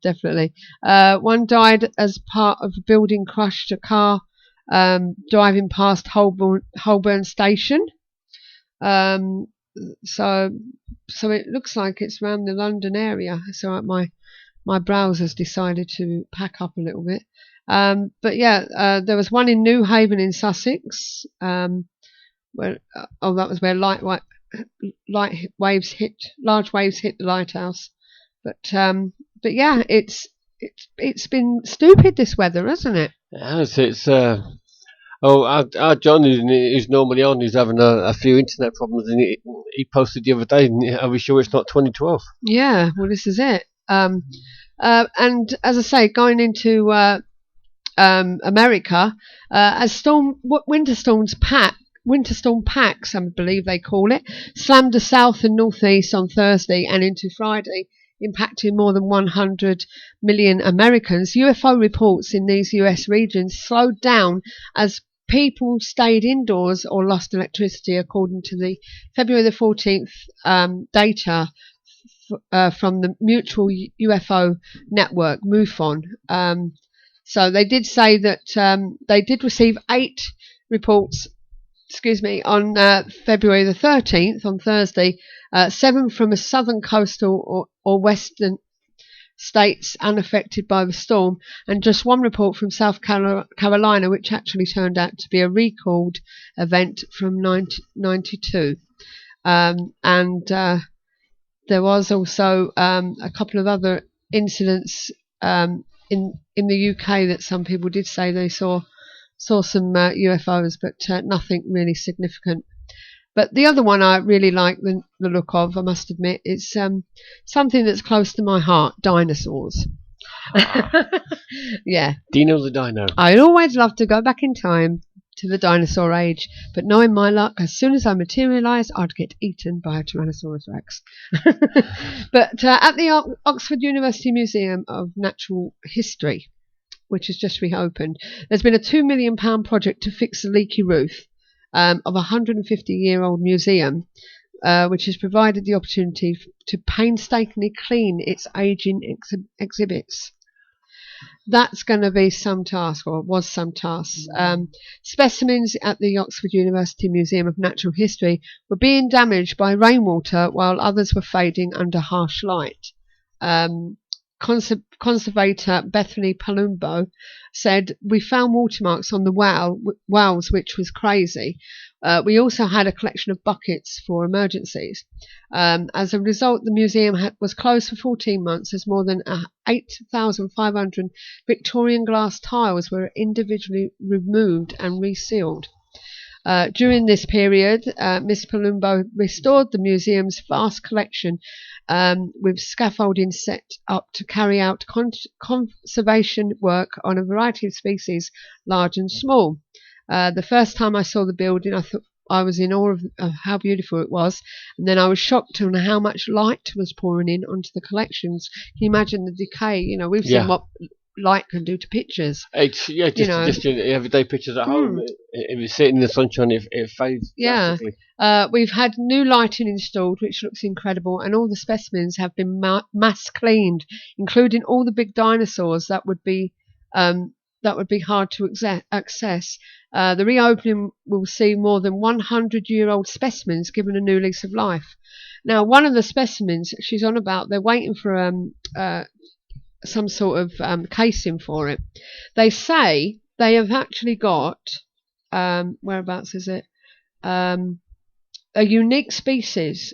definitely. One died as part of a building crushed a car driving past Holborn Station. So it looks like it's around the London area. So my browser's decided to pack up a little bit. But yeah, there was one in New Haven in Sussex. That was where large waves hit the lighthouse. But yeah, it's been stupid, this weather, hasn't it? It has. Our John, who's normally on, who's having a few internet problems, and he posted the other day, are we sure it's not 2012? Yeah, well, this is it. And as I say, going into America, as winter storm packs, I believe they call it, slammed the south and northeast on Thursday and into Friday, impacting more than 100 million Americans. UFO reports in these US regions slowed down as people stayed indoors or lost electricity, according to the February the 14th data from the Mutual UFO Network, MUFON. So they did say that they did receive 8 reports on February the 13th, on Thursday, 7 from a southern coastal or western states unaffected by the storm, and just 1 report from South Carolina, which actually turned out to be a recalled event from 1992. And there was also a couple of other incidents in the UK that some people did say they saw some UFOs, but nothing really significant. But the other one I really like the look of, I must admit, is something that's close to my heart: dinosaurs. Yeah. Dino the Dino. I'd always love to go back in time to the dinosaur age, but knowing my luck, as soon as I materialise, I'd get eaten by a Tyrannosaurus Rex. But at the Oxford University Museum of Natural History, which has just reopened, there's been a £2 million project to fix the leaky roof of a 150-year-old museum, which has provided the opportunity to painstakingly clean its ageing exhibits. That's going to be some task, or was some task. Specimens at the Oxford University Museum of Natural History were being damaged by rainwater, while others were fading under harsh light. conservator Bethany Palumbo said, "We found watermarks on the wells, which was crazy. We also had a collection of buckets for emergencies. As a result, the museum was closed for 14 months as more than 8,500 Victorian glass tiles were individually removed and resealed. During this period, Miss Palumbo restored the museum's vast collection with scaffolding set up to carry out conservation work on a variety of species, large and small. The first time I saw the building, I thought I was in awe of how beautiful it was, and then I was shocked on how much light was pouring in onto the collections. Can you imagine the decay? We've seen what light can do to pictures. Just everyday pictures at home. If it's sitting in the sunshine, it fades drastically. We've had new lighting installed, which looks incredible, and all the specimens have been mass cleaned, including all the big dinosaurs that would be hard to access. The reopening will see more than 100-year-old specimens given a new lease of life. Now, one of the specimens she's on about, they're waiting for some sort of casing for it. They say they have actually got whereabouts is it? A unique species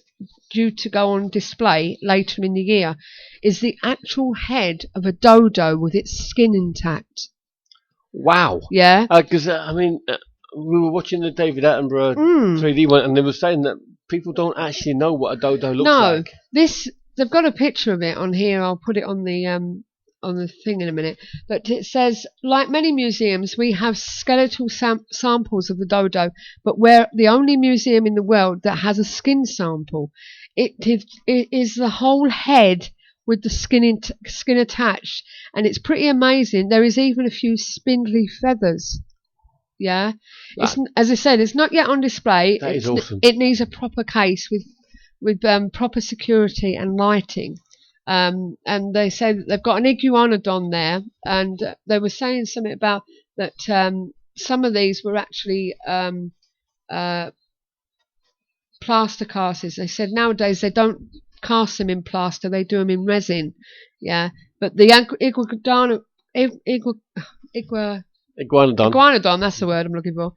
due to go on display later in the year is the actual head of a dodo with its skin intact. Wow. Yeah. Because we were watching the David Attenborough 3D one, and they were saying that people don't actually know what a dodo looks like. No, they've got a picture of it on here. I'll put it on the thing in a minute. But it says, like many museums, we have skeletal samples of the dodo, but we're the only museum in the world that has a skin sample. It is the whole head with the skin attached, and it's pretty amazing. There is even a few spindly feathers. Yeah, as I said, it's not yet on display. That is awesome. It needs a proper case with proper security and lighting. And they say that they've got an iguanodon there, and they were saying something about that. Some of these were actually plaster casts. They said nowadays they don't cast them in plaster; they do them in resin. Yeah, but the iguanodon, that's the word I'm looking for,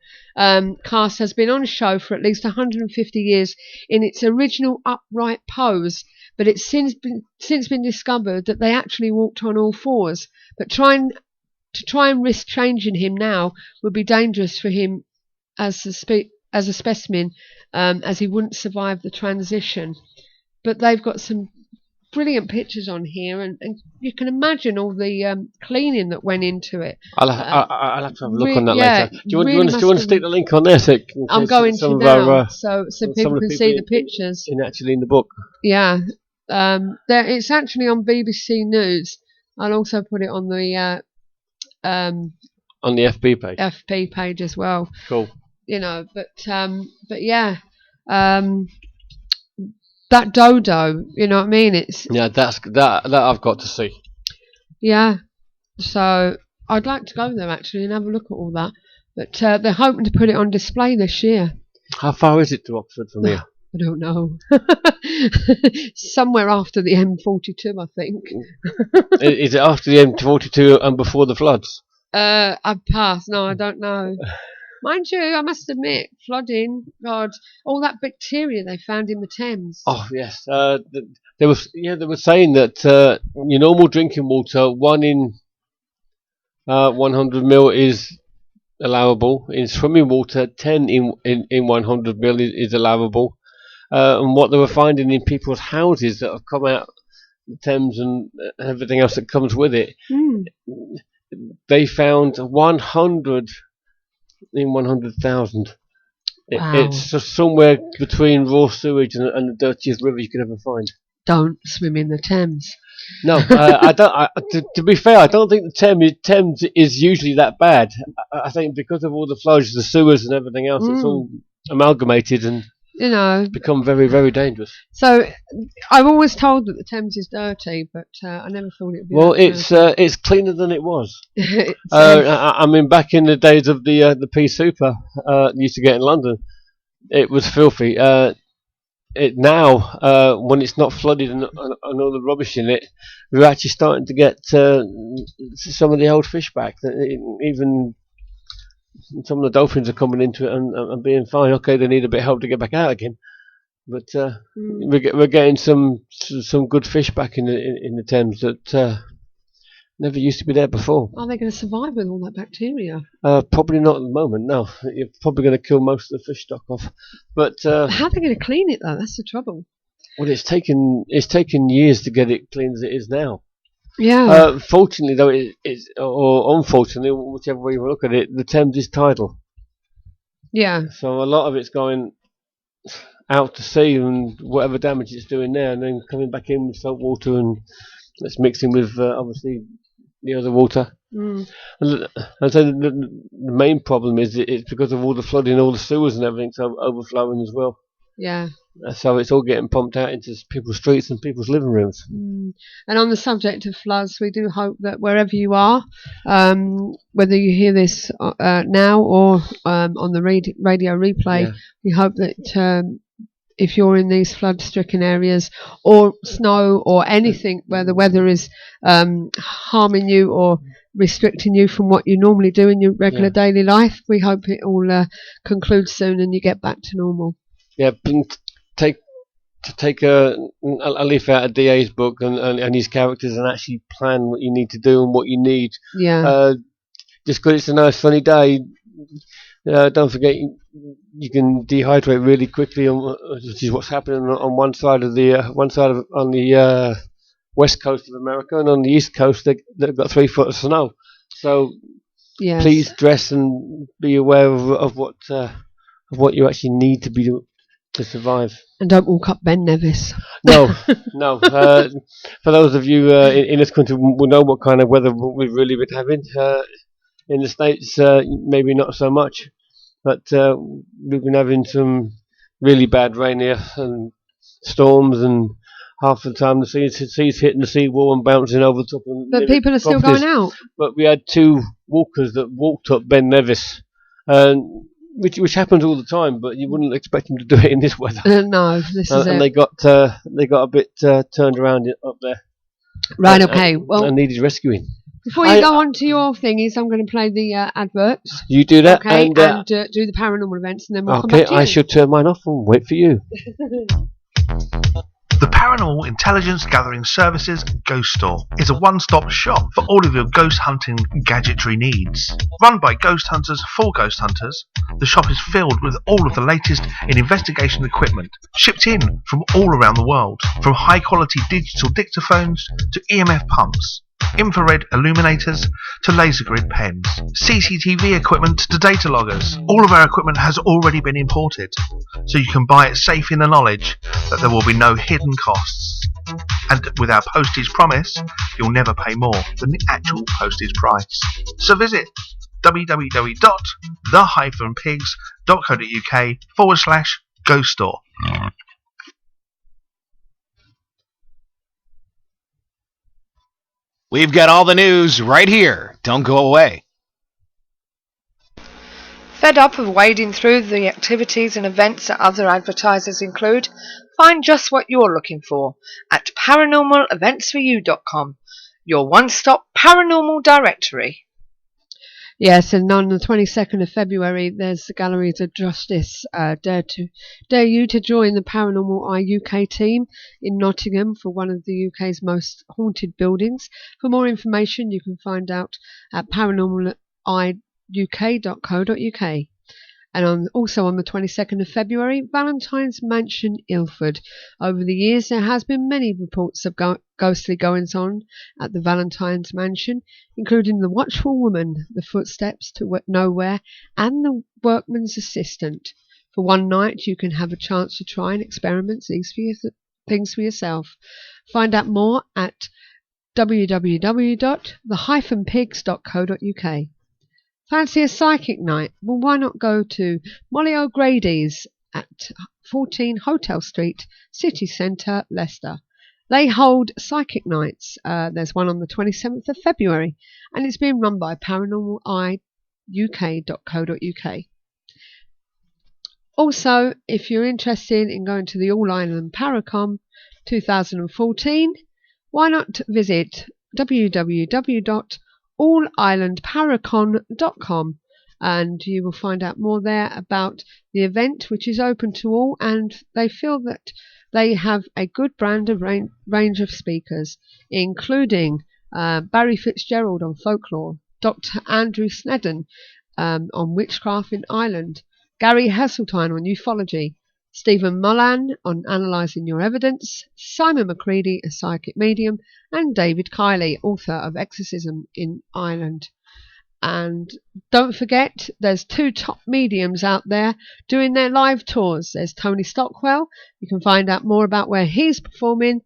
cast has been on show for at least 150 years in its original upright pose, but it's since been discovered that they actually walked on all fours. But try and risk changing him now would be dangerous for him as a specimen, as he wouldn't survive the transition. But they've got some brilliant pictures on here, and you can imagine all the cleaning that went into it. I'll have to have a look on that later. Do you want to stick the link on there? I'm going to now, so people can see the pictures. Actually in the book. Yeah, it's actually on BBC News. I'll also put it on the FB page. FB page as well. Cool. But yeah. That dodo, you know what I mean? That I've got to see. Yeah, so I'd like to go there actually and have a look at all that. But they're hoping to put it on display this year. How far is it to Oxford from here? I don't know. Somewhere after the M42, I think. Is it after the M42 and before the floods? I've passed. No, I don't know. Mind you, I must admit, flooding, God, all that bacteria they found in the Thames. Oh yes, they were saying that your normal drinking water, 1 in 100 mil is allowable. In swimming water, 10 in 100 mil is allowable. And what they were finding in people's houses that have come out the Thames and everything else that comes with it, they found 100 in 100,000. Wow. It's just somewhere between raw sewage and the dirtiest river you could ever find. Don't swim in the Thames. No, I don't. To be fair, I don't think the Thames is usually that bad. I think because of all the floods, the sewers and everything else, it's all amalgamated and become very, very dangerous. So I've always told that the Thames is dirty, but I never thought it would be. Well, it's cleaner than it was. I mean, back in the days of the pea super used to get in London, it was filthy. it now, when it's not flooded and all the rubbish in it, we're actually starting to get some of the old fish back. Even some of the dolphins are coming into it and being fine. Okay, they need a bit of help to get back out again, but we're getting some good fish back in the Thames that never used to be there before. Are they going to survive with all that bacteria? Probably not at the moment. No, you're probably going to kill most of the fish stock off. But how are they going to clean it though? That's the trouble. Well, it's taken years to get it clean as it is now. Yeah. Fortunately, though, or unfortunately, whichever way you look at it, the Thames is tidal. Yeah. So a lot of it's going out to sea and whatever damage it's doing there, and then coming back in with salt water, and it's mixing with obviously the other water. And so the main problem is it's because of all the flooding, all the sewers and everything's overflowing as well. Yeah. So it's all getting pumped out into people's streets and people's living rooms. And on the subject of floods, we do hope that wherever you are, whether you hear this now or on the radio replay, we hope that if you're in these flood-stricken areas or snow or anything where the weather is harming you or restricting you from what you normally do in your regular daily life, we hope it all concludes soon and you get back to normal. Yeah, take a leaf out of DA's book and his characters and actually plan what you need to do and what you need. Yeah. Just because it's a nice sunny day, don't forget you can dehydrate really quickly, which is what's happening on on the west coast of America, and on the east coast they've got 3 foot of snow. So please dress and be aware of what you actually need to be to survive. And don't walk up Ben Nevis. No. For those of you in this country will know what kind of weather we've really been having. In the States, maybe not so much, but we've been having some really bad rain here and storms, and half the time the sea's hitting the seawall and bouncing over the top. But people are still going out. But we had 2 walkers that walked up Ben Nevis, which happens all the time, but you wouldn't expect them to do it in this weather. No, this is it. And they got a bit turned around up there. Right, okay. Well, and needed rescuing. Before you go on to your thingies, I'm going to play the adverts. You do that, okay, and do the paranormal events, and then we'll come back to you. I shall turn mine off and wait for you. The Paranormal Intelligence Gathering Services Ghost Store is a one-stop shop for all of your ghost hunting gadgetry needs. Run by ghost hunters for ghost hunters, the shop is filled with all of the latest in investigation equipment, shipped in from all around the world, from high-quality digital dictaphones to EMF pumps, infrared illuminators to laser grid pens, CCTV equipment to data loggers. All of our equipment has already been imported, so you can buy it safe in the knowledge that there will be no hidden costs. And with our postage promise, you'll never pay more than the actual postage price. So visit www.the-pigs.co.uk/ghost store. We've got all the news right here. Don't go away. Fed up of wading through the activities and events that other advertisers include? Find just what you're looking for at paranormaleventsforyou.com, your one-stop paranormal directory. Yes, and on the 22nd of February, there's the Galleries of Justice. Dare you to join the Paranormal Eye UK team in Nottingham for one of the UK's most haunted buildings. For more information, you can find out at paranormaleyeuk.co.uk. And also on the 22nd of February, Valentine's Mansion, Ilford. Over the years, there has been many reports of ghostly goings-on at the Valentine's Mansion, including the watchful woman, the footsteps to nowhere, and the workman's assistant. For one night, you can have a chance to try and experiment these things for yourself. Find out more at www.the-pigs.co.uk. Fancy a psychic night? Well, why not go to Molly O'Grady's at 14 Hotel Street, City Centre, Leicester. They hold psychic nights. There's one on the 27th of February, and it's being run by paranormaleyeuk.co.uk. Also, if you're interested in going to the All Ireland Paracon 2014, why not visit www.allislandparacon.com, and you will find out more there about the event, which is open to all, and they feel that they have a good brand of range of speakers, including Barry Fitzgerald on folklore, Dr. Andrew Snedden on witchcraft in Ireland, Gary Heseltine on ufology, Stephen Mullan on analysing your evidence, Simon McCready, a psychic medium, and David Kiley, author of Exorcism in Ireland. And don't forget, there's 2 top mediums out there doing their live tours. There's Tony Stockwell. You can find out more about where he's performing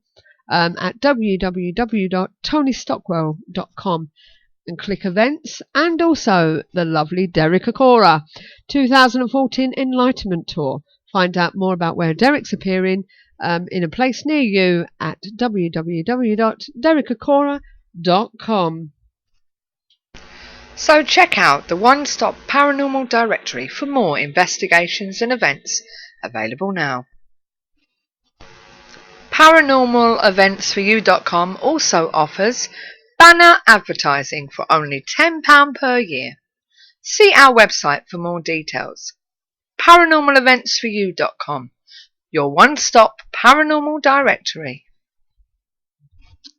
at www.tonystockwell.com and click events, and also the lovely Derek Acora 2014 Enlightenment Tour. Find out more about where Derek's appearing in a place near you at www.derekacora.com. So check out the one-stop paranormal directory for more investigations and events, available now. ParanormalEventsForYou.com also offers banner advertising for only £10 per year. See our website for more details. ParanormalEventsForYou.com, your one-stop paranormal directory.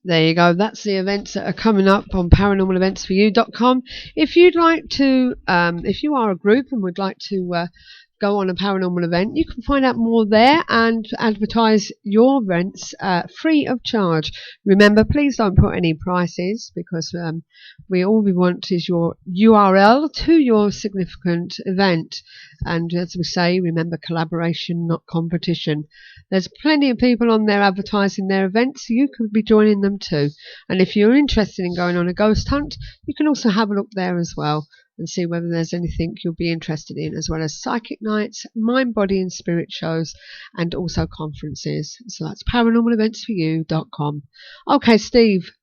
There you go. That's the events that are coming up on ParanormalEventsForYou.com. If you'd like to, if you are a group and would like to go on a paranormal event, you can find out more there and advertise your events free of charge. Remember, please don't put any prices, because all we want is your URL to your significant event. And as we say, remember, collaboration, not competition. There's plenty of people on there advertising their events, so you could be joining them too. And if you're interested in going on a ghost hunt, you can also have a look there as well and see whether there's anything you'll be interested in, as well as psychic nights, mind, body and spirit shows, and also conferences. So that's paranormaleventsforyou.com. Okay, Steve,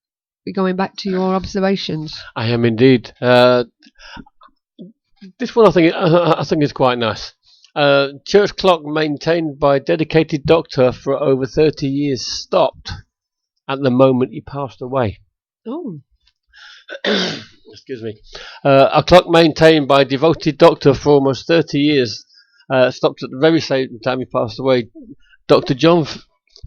we're going back to your observations. I am indeed. This one I think is quite nice. Church clock maintained by dedicated doctor for over 30 years stopped at the moment he passed away. Oh. Excuse me. A clock maintained by a devoted doctor for almost 30 years stopped at the very same time he passed away. Dr. John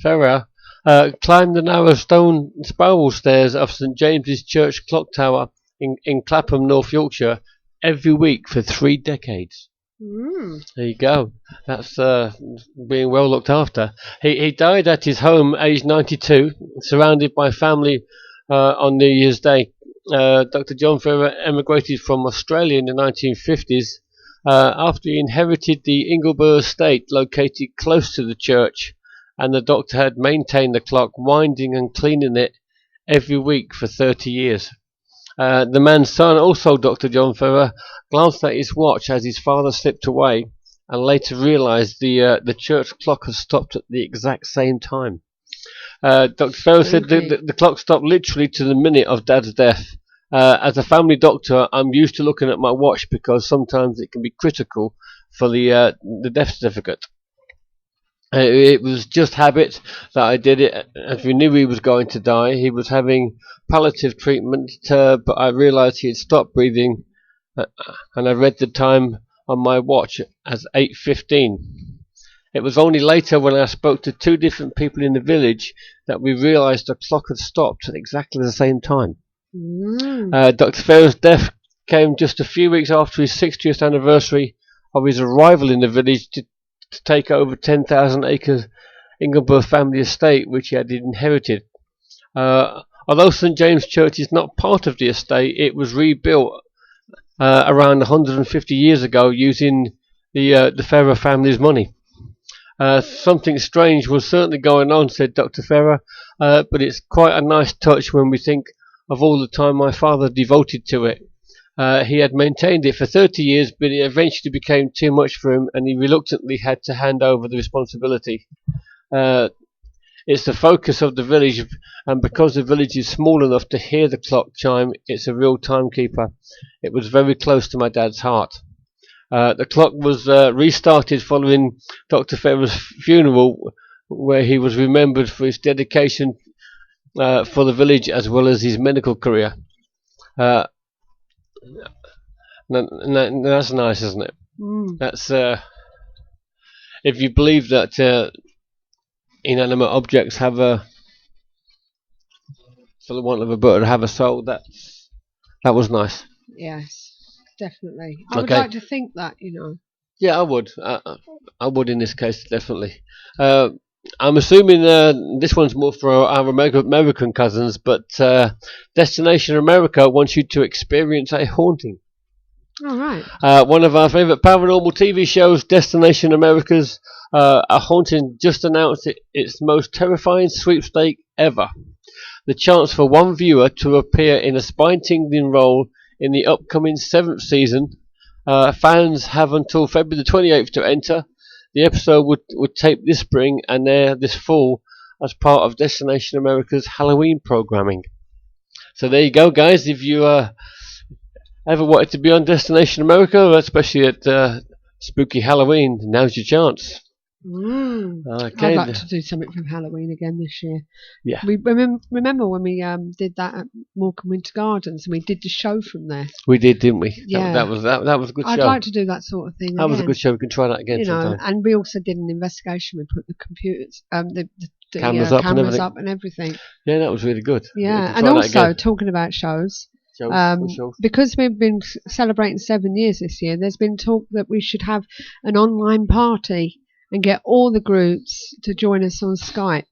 Ferrer climbed the narrow stone spiral stairs of St James's Church clock tower in Clapham, North Yorkshire, every week for 3 decades. There you go. That's being well looked after. He died at his home, aged 92, surrounded by family on New Year's Day. Dr. John Ferrer emigrated from Australia in the 1950s after he inherited the Ingleborough estate located close to the church, and the doctor had maintained the clock, winding and cleaning it every week for 30 years. The man's son, also Dr. John Ferrer, glanced at his watch as his father slipped away and later realised the church clock had stopped at the exact same time. Dr. Ferrer said the clock stopped literally to the minute of Dad's death. As a family doctor, I'm used to looking at my watch because sometimes it can be critical for the death certificate. It was just habit that I did it, as we knew he was going to die. He was having palliative treatment, but I realised he had stopped breathing, and I read the time on my watch as 8:15. It was only later, when I spoke to 2 different people in the village, that we realised the clock had stopped at exactly the same time. Dr. Ferrer's death came just a few weeks after his 60th anniversary of his arrival in the village to take over 10,000 acres Ingleborough family estate, which he had inherited. Although St James Church is not part of the estate, it was rebuilt around 150 years ago using the Ferrer family's money. Something strange was certainly going on, said Dr. Ferrer, but it's quite a nice touch when we think of all the time my father devoted to it. He had maintained it for 30 years, but it eventually became too much for him, and he reluctantly had to hand over the responsibility. It's the focus of the village, and because the village is small enough to hear the clock chime, it's a real timekeeper. It was very close to my dad's heart. The clock was restarted following Dr. Ferrer's funeral, where he was remembered for his dedication for the village as well as his medical career. That's nice, isn't it? That's if you believe that inanimate objects have a, for the want of a better, have a soul. That was nice. Yes, definitely. I would Okay. like to think that, Yeah, I would. I would in this case, definitely. I'm assuming this one's more for our American cousins, but Destination America wants you to experience a haunting. All right. One of our favourite paranormal TV shows, Destination America's A Haunting, just announced its most terrifying sweepstake ever. The chance for one viewer to appear in a spine-tingling role in the upcoming 7th season. Fans have until February the 28th to enter. The episode would tape this spring and air this fall as part of Destination America's Halloween programming. So there you go, guys. If you ever wanted to be on Destination America, especially at spooky Halloween, now's your chance. Okay. I'd like to do something from Halloween again this year. Yeah. We remember when we did that at Morecambe Winter Gardens, and we did the show from there. We did, didn't we? Yeah. That was a good show. I'd like to do that sort of thing. That was a again. good show. We can try that again sometime. And we also did an investigation. We put the computers, the Cameras up and everything. Yeah, that was really good. Yeah, and also talking about shows. Because we've been celebrating 7 years this year, there's been talk that we should have an online party and get all the groups to join us on Skype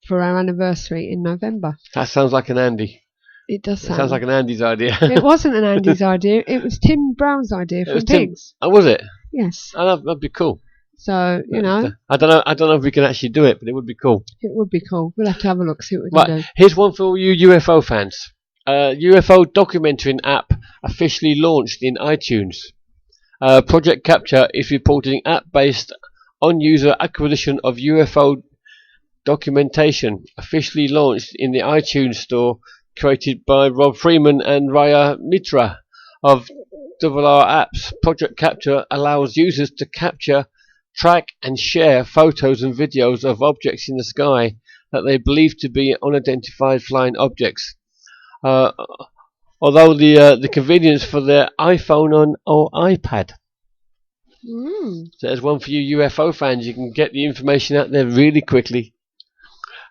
for our anniversary in November. That sounds like an Andy. It does sound. It sounds like an Andy's idea. It wasn't an Andy's idea. It was Tim Brown's idea from Pigs. Oh, was it? Yes. Oh, that'd be cool. So, I don't know if we can actually do it, but it would be cool. It would be cool. We'll have to have a look, see what we can do. Here's one for all you UFO fans. UFO documentary app officially launched in iTunes. Project Capture is reporting app based on user acquisition of UFO documentation officially launched in the iTunes store, created by Rob Freeman and Raya Mitra of RR Apps. Project Capture allows users to capture, track and share photos and videos of objects in the sky that they believe to be unidentified flying objects. Although the convenience for their iPhone or iPad. So there's one for you UFO fans. You can get the information out there really quickly.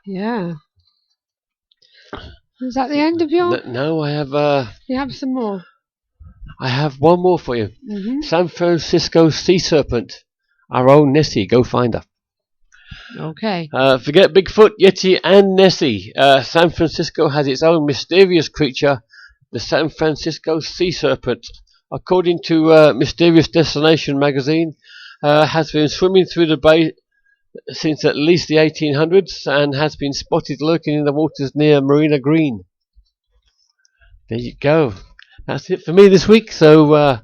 Yeah. Is that the end of your? No, I have. You have some more. I have one more for you. San Francisco sea serpent. Our own Nessie. Go find her. Okay. Forget Bigfoot, Yeti, and Nessie. San Francisco has its own mysterious creature, the San Francisco sea serpent. According to Mysterious Destination magazine, has been swimming through the bay since at least the 1800s and has been spotted lurking in the waters near Marina Green. There you go. That's it for me this week. So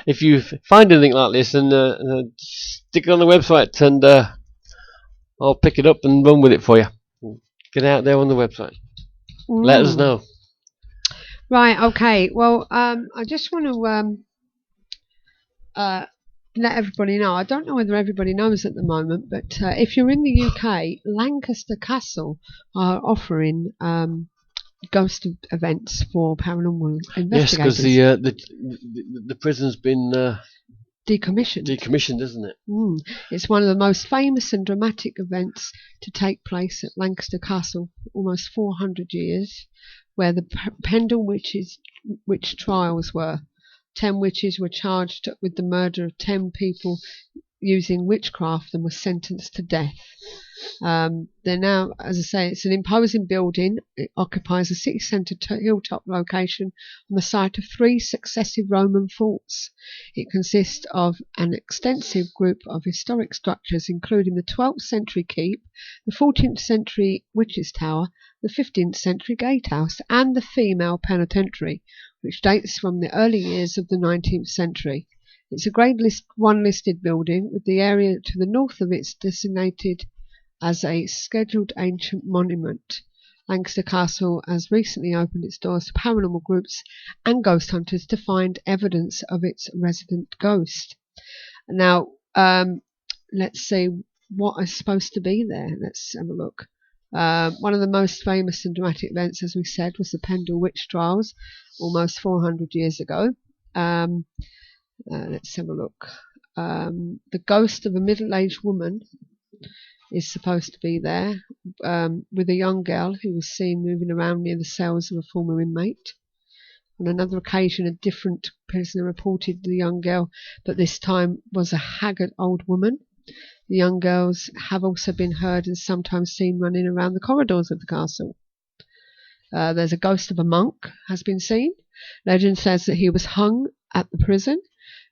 if you find anything like this, then stick it on the website and I'll pick it up and run with it for you. Get out there on the website. Let us know. Right, okay. Well, I just want to let everybody know. I don't know whether everybody knows at the moment, but if you're in the UK, Lancaster Castle are offering ghost events for paranormal investigators. Yes, because the prison's been decommissioned. Decommissioned, isn't it? It's one of the most famous and dramatic events to take place at Lancaster Castle for almost 400 years, where the Pendle witch trials were. 10 witches were charged with the murder of 10 people using witchcraft and were sentenced to death. They're now, as I say, it's an imposing building. It occupies a city centre hilltop location on the site of 3 successive Roman forts. It consists of an extensive group of historic structures, including the 12th century keep, the 14th century witches' tower, the 15th century gatehouse, and the female penitentiary, which dates from the early years of the 19th century. It's a Grade 1 listed building, with the area to the north of it designated as a scheduled ancient monument. Lancaster Castle has recently opened its doors to paranormal groups and ghost hunters to find evidence of its resident ghost. Now, let's see what is supposed to be there. Let's have a look. One of the most famous and dramatic events, as we said, was the Pendle Witch Trials almost 400 years ago. Let's have a look. The ghost of a middle-aged woman is supposed to be there, with a young girl who was seen moving around near the cells of a former inmate. On another occasion, a different prisoner reported the young girl, but this time was a haggard old woman. The young girls have also been heard and sometimes seen running around the corridors of the castle. There's a ghost of a monk has been seen. Legend says that he was hung at the prison.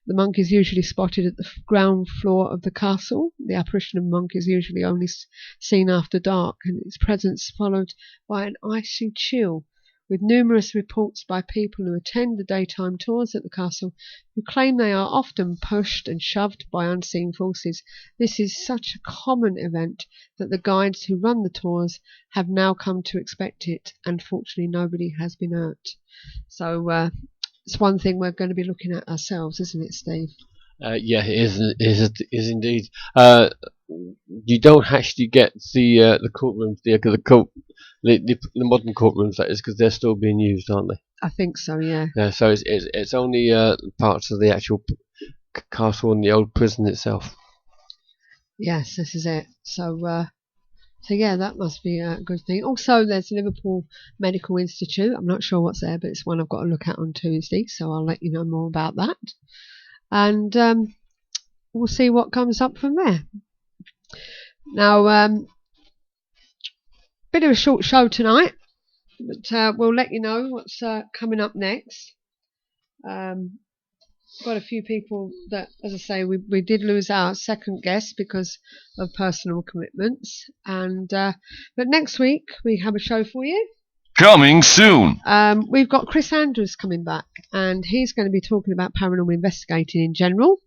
The monk is usually spotted at the ground floor of the castle. The apparition of a monk is usually only seen after dark, and its presence followed by an icy chill, with numerous reports by people who attend the daytime tours at the castle who claim they are often pushed and shoved by unseen forces. This is such a common event that the guides who run the tours have now come to expect it, and fortunately nobody has been hurt. So it's one thing we're going to be looking at ourselves, isn't it, Steve? Yeah, it is indeed. You don't actually get the courtrooms, the modern courtrooms, that is, because they're still being used, aren't they? I think so, yeah. Yeah, so it's only parts of the actual castle and the old prison itself. Yes, this is it. So yeah, that must be a good thing. Also, there's Liverpool Medical Institute. I'm not sure what's there, but it's one I've got to look at on Tuesday, so I'll let you know more about that. And we'll see what comes up from there. Now, bit of a short show tonight, but we'll let you know what's coming up next. Got a few people that, as I say, we did lose our second guest because of personal commitments, and but next week we have a show for you. Coming soon. We've got Chris Andrews coming back, and he's going to be talking about paranormal investigating in general,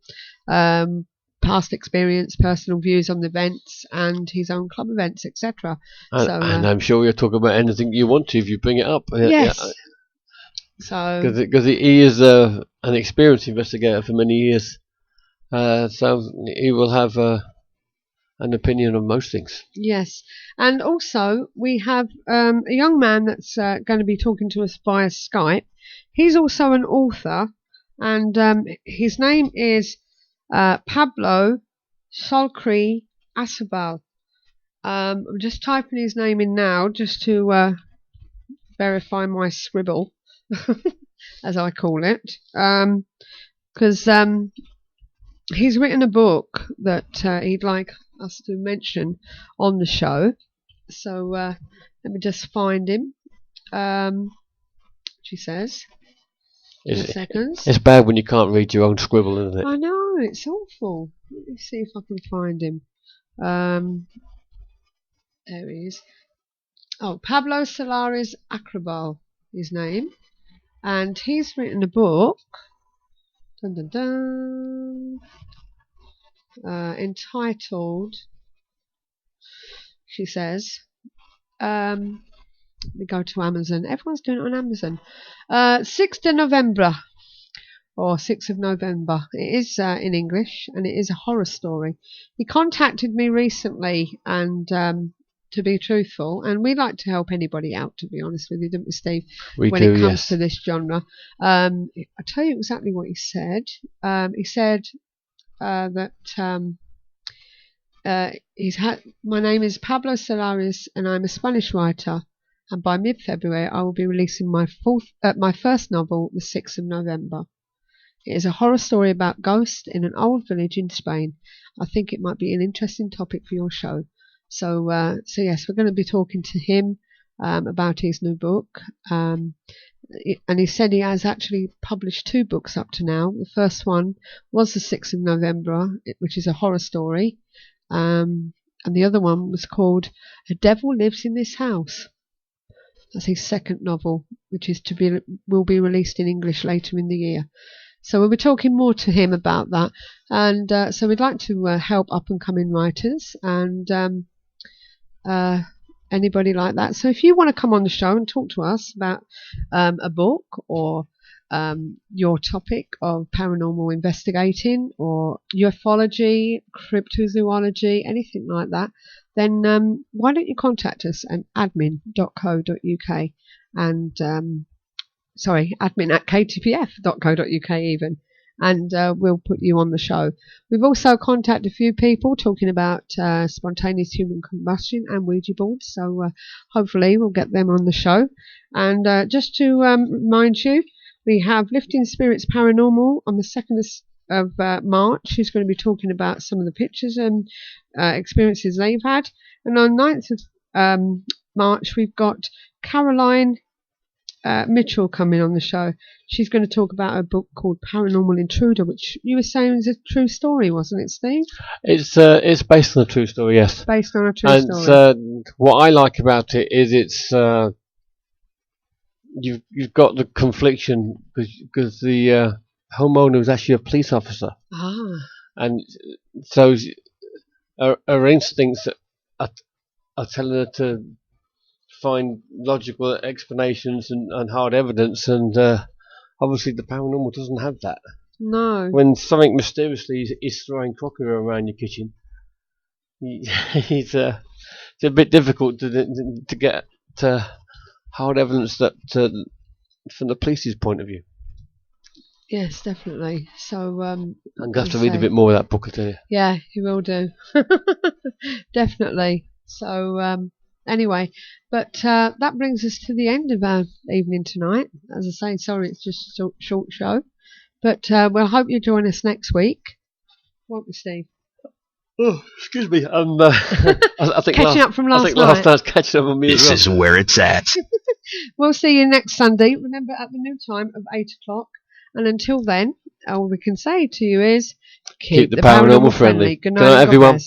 past experience, personal views on the events, and his own club events, etc. And I'm sure you'll talk about anything you want to if you bring it up. Yes. Yeah. So because he is an experienced investigator for many years, so he will have an opinion on most things. Yes, and also we have a young man that's going to be talking to us via Skype. He's also an author, and his name is Pablo Solcri Asabal. I'm just typing his name in now just to verify my scribble, as I call it, because he's written a book that he'd like us to mention on the show. So let me just find him. She says, seconds. It's bad when you can't read your own scribble, isn't it? I know, it's awful. Let me see if I can find him. There he is. Oh, Pablo Solares Acrobal, his name, and he's written a book. Dun, dun, dun, entitled, she says, we go to Amazon. Everyone's doing it on Amazon. 6th of November, or 6th of November. It is in English, and it is a horror story. He contacted me recently, and to be truthful, and we like to help anybody out, to be honest with you, don't we, Steve? When it comes to this genre. I'll tell you exactly what he said. He said that my name is Pablo Solares, and I'm a Spanish writer, and by mid-February I will be releasing my first novel, the 6th of November. It is a horror story about ghosts in an old village in Spain. I think it might be an interesting topic for your show. So yes, we're going to be talking to him about his new book. And he said he has actually published 2 books up to now. The first one was the 6th of November, which is a horror story. And the other one was called A Devil Lives in This House. That's his second novel, which will be released in English later in the year. So we'll be talking more to him about that. And so we'd like to help up-and-coming writers. And anybody like that. So if you want to come on the show and talk to us about a book or your topic of paranormal investigating or ufology, cryptozoology, anything like that, then why don't you contact us at admin.co.uk and admin at ktpf.co.uk even, and we'll put you on the show. We've also contacted a few people talking about spontaneous human combustion and Ouija boards, so hopefully we'll get them on the show. And just to remind you, we have Lifting Spirits Paranormal on the 2nd of March, who's going to be talking about some of the pictures and experiences they've had. And on 9th of March, we've got Caroline Mitchell coming on the show. She's going to talk about a book called Paranormal Intruder, which you were saying is a true story, wasn't it, Steve? It's based on a true story, yes. Based on a true story. And what I like about it is it's you've got the confliction because the homeowner was actually a police officer, and so her instincts are telling her to find logical explanations and hard evidence, and obviously the paranormal doesn't have that. No. When something mysteriously is throwing crockery around your kitchen, it's a bit difficult to get hard evidence that from the police's point of view. Yes, definitely. So I'm going to have to read a bit more of that book, I tell you. Yeah, you will do. Definitely. So anyway, but that brings us to the end of our evening tonight. As I say, sorry it's just a short show, but we'll hope you join us next week, won't we, Steve? Oh, excuse me. I think catching up from last night. Last night's catching up on me. This is where it's at. We'll see you next Sunday. Remember, at the new time of 8 o'clock. And until then, all we can say to you is keep the paranormal friendly. Good night, everyone.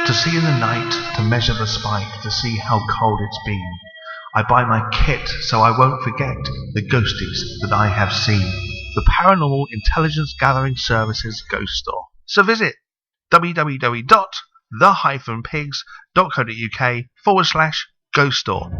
To see in the night, to measure the spike, to see how cold it's been. I buy my kit so I won't forget the ghosties that I have seen. The Paranormal Intelligence Gathering Services Ghost Store. So visit www.the-pigs.co.uk/ghost store.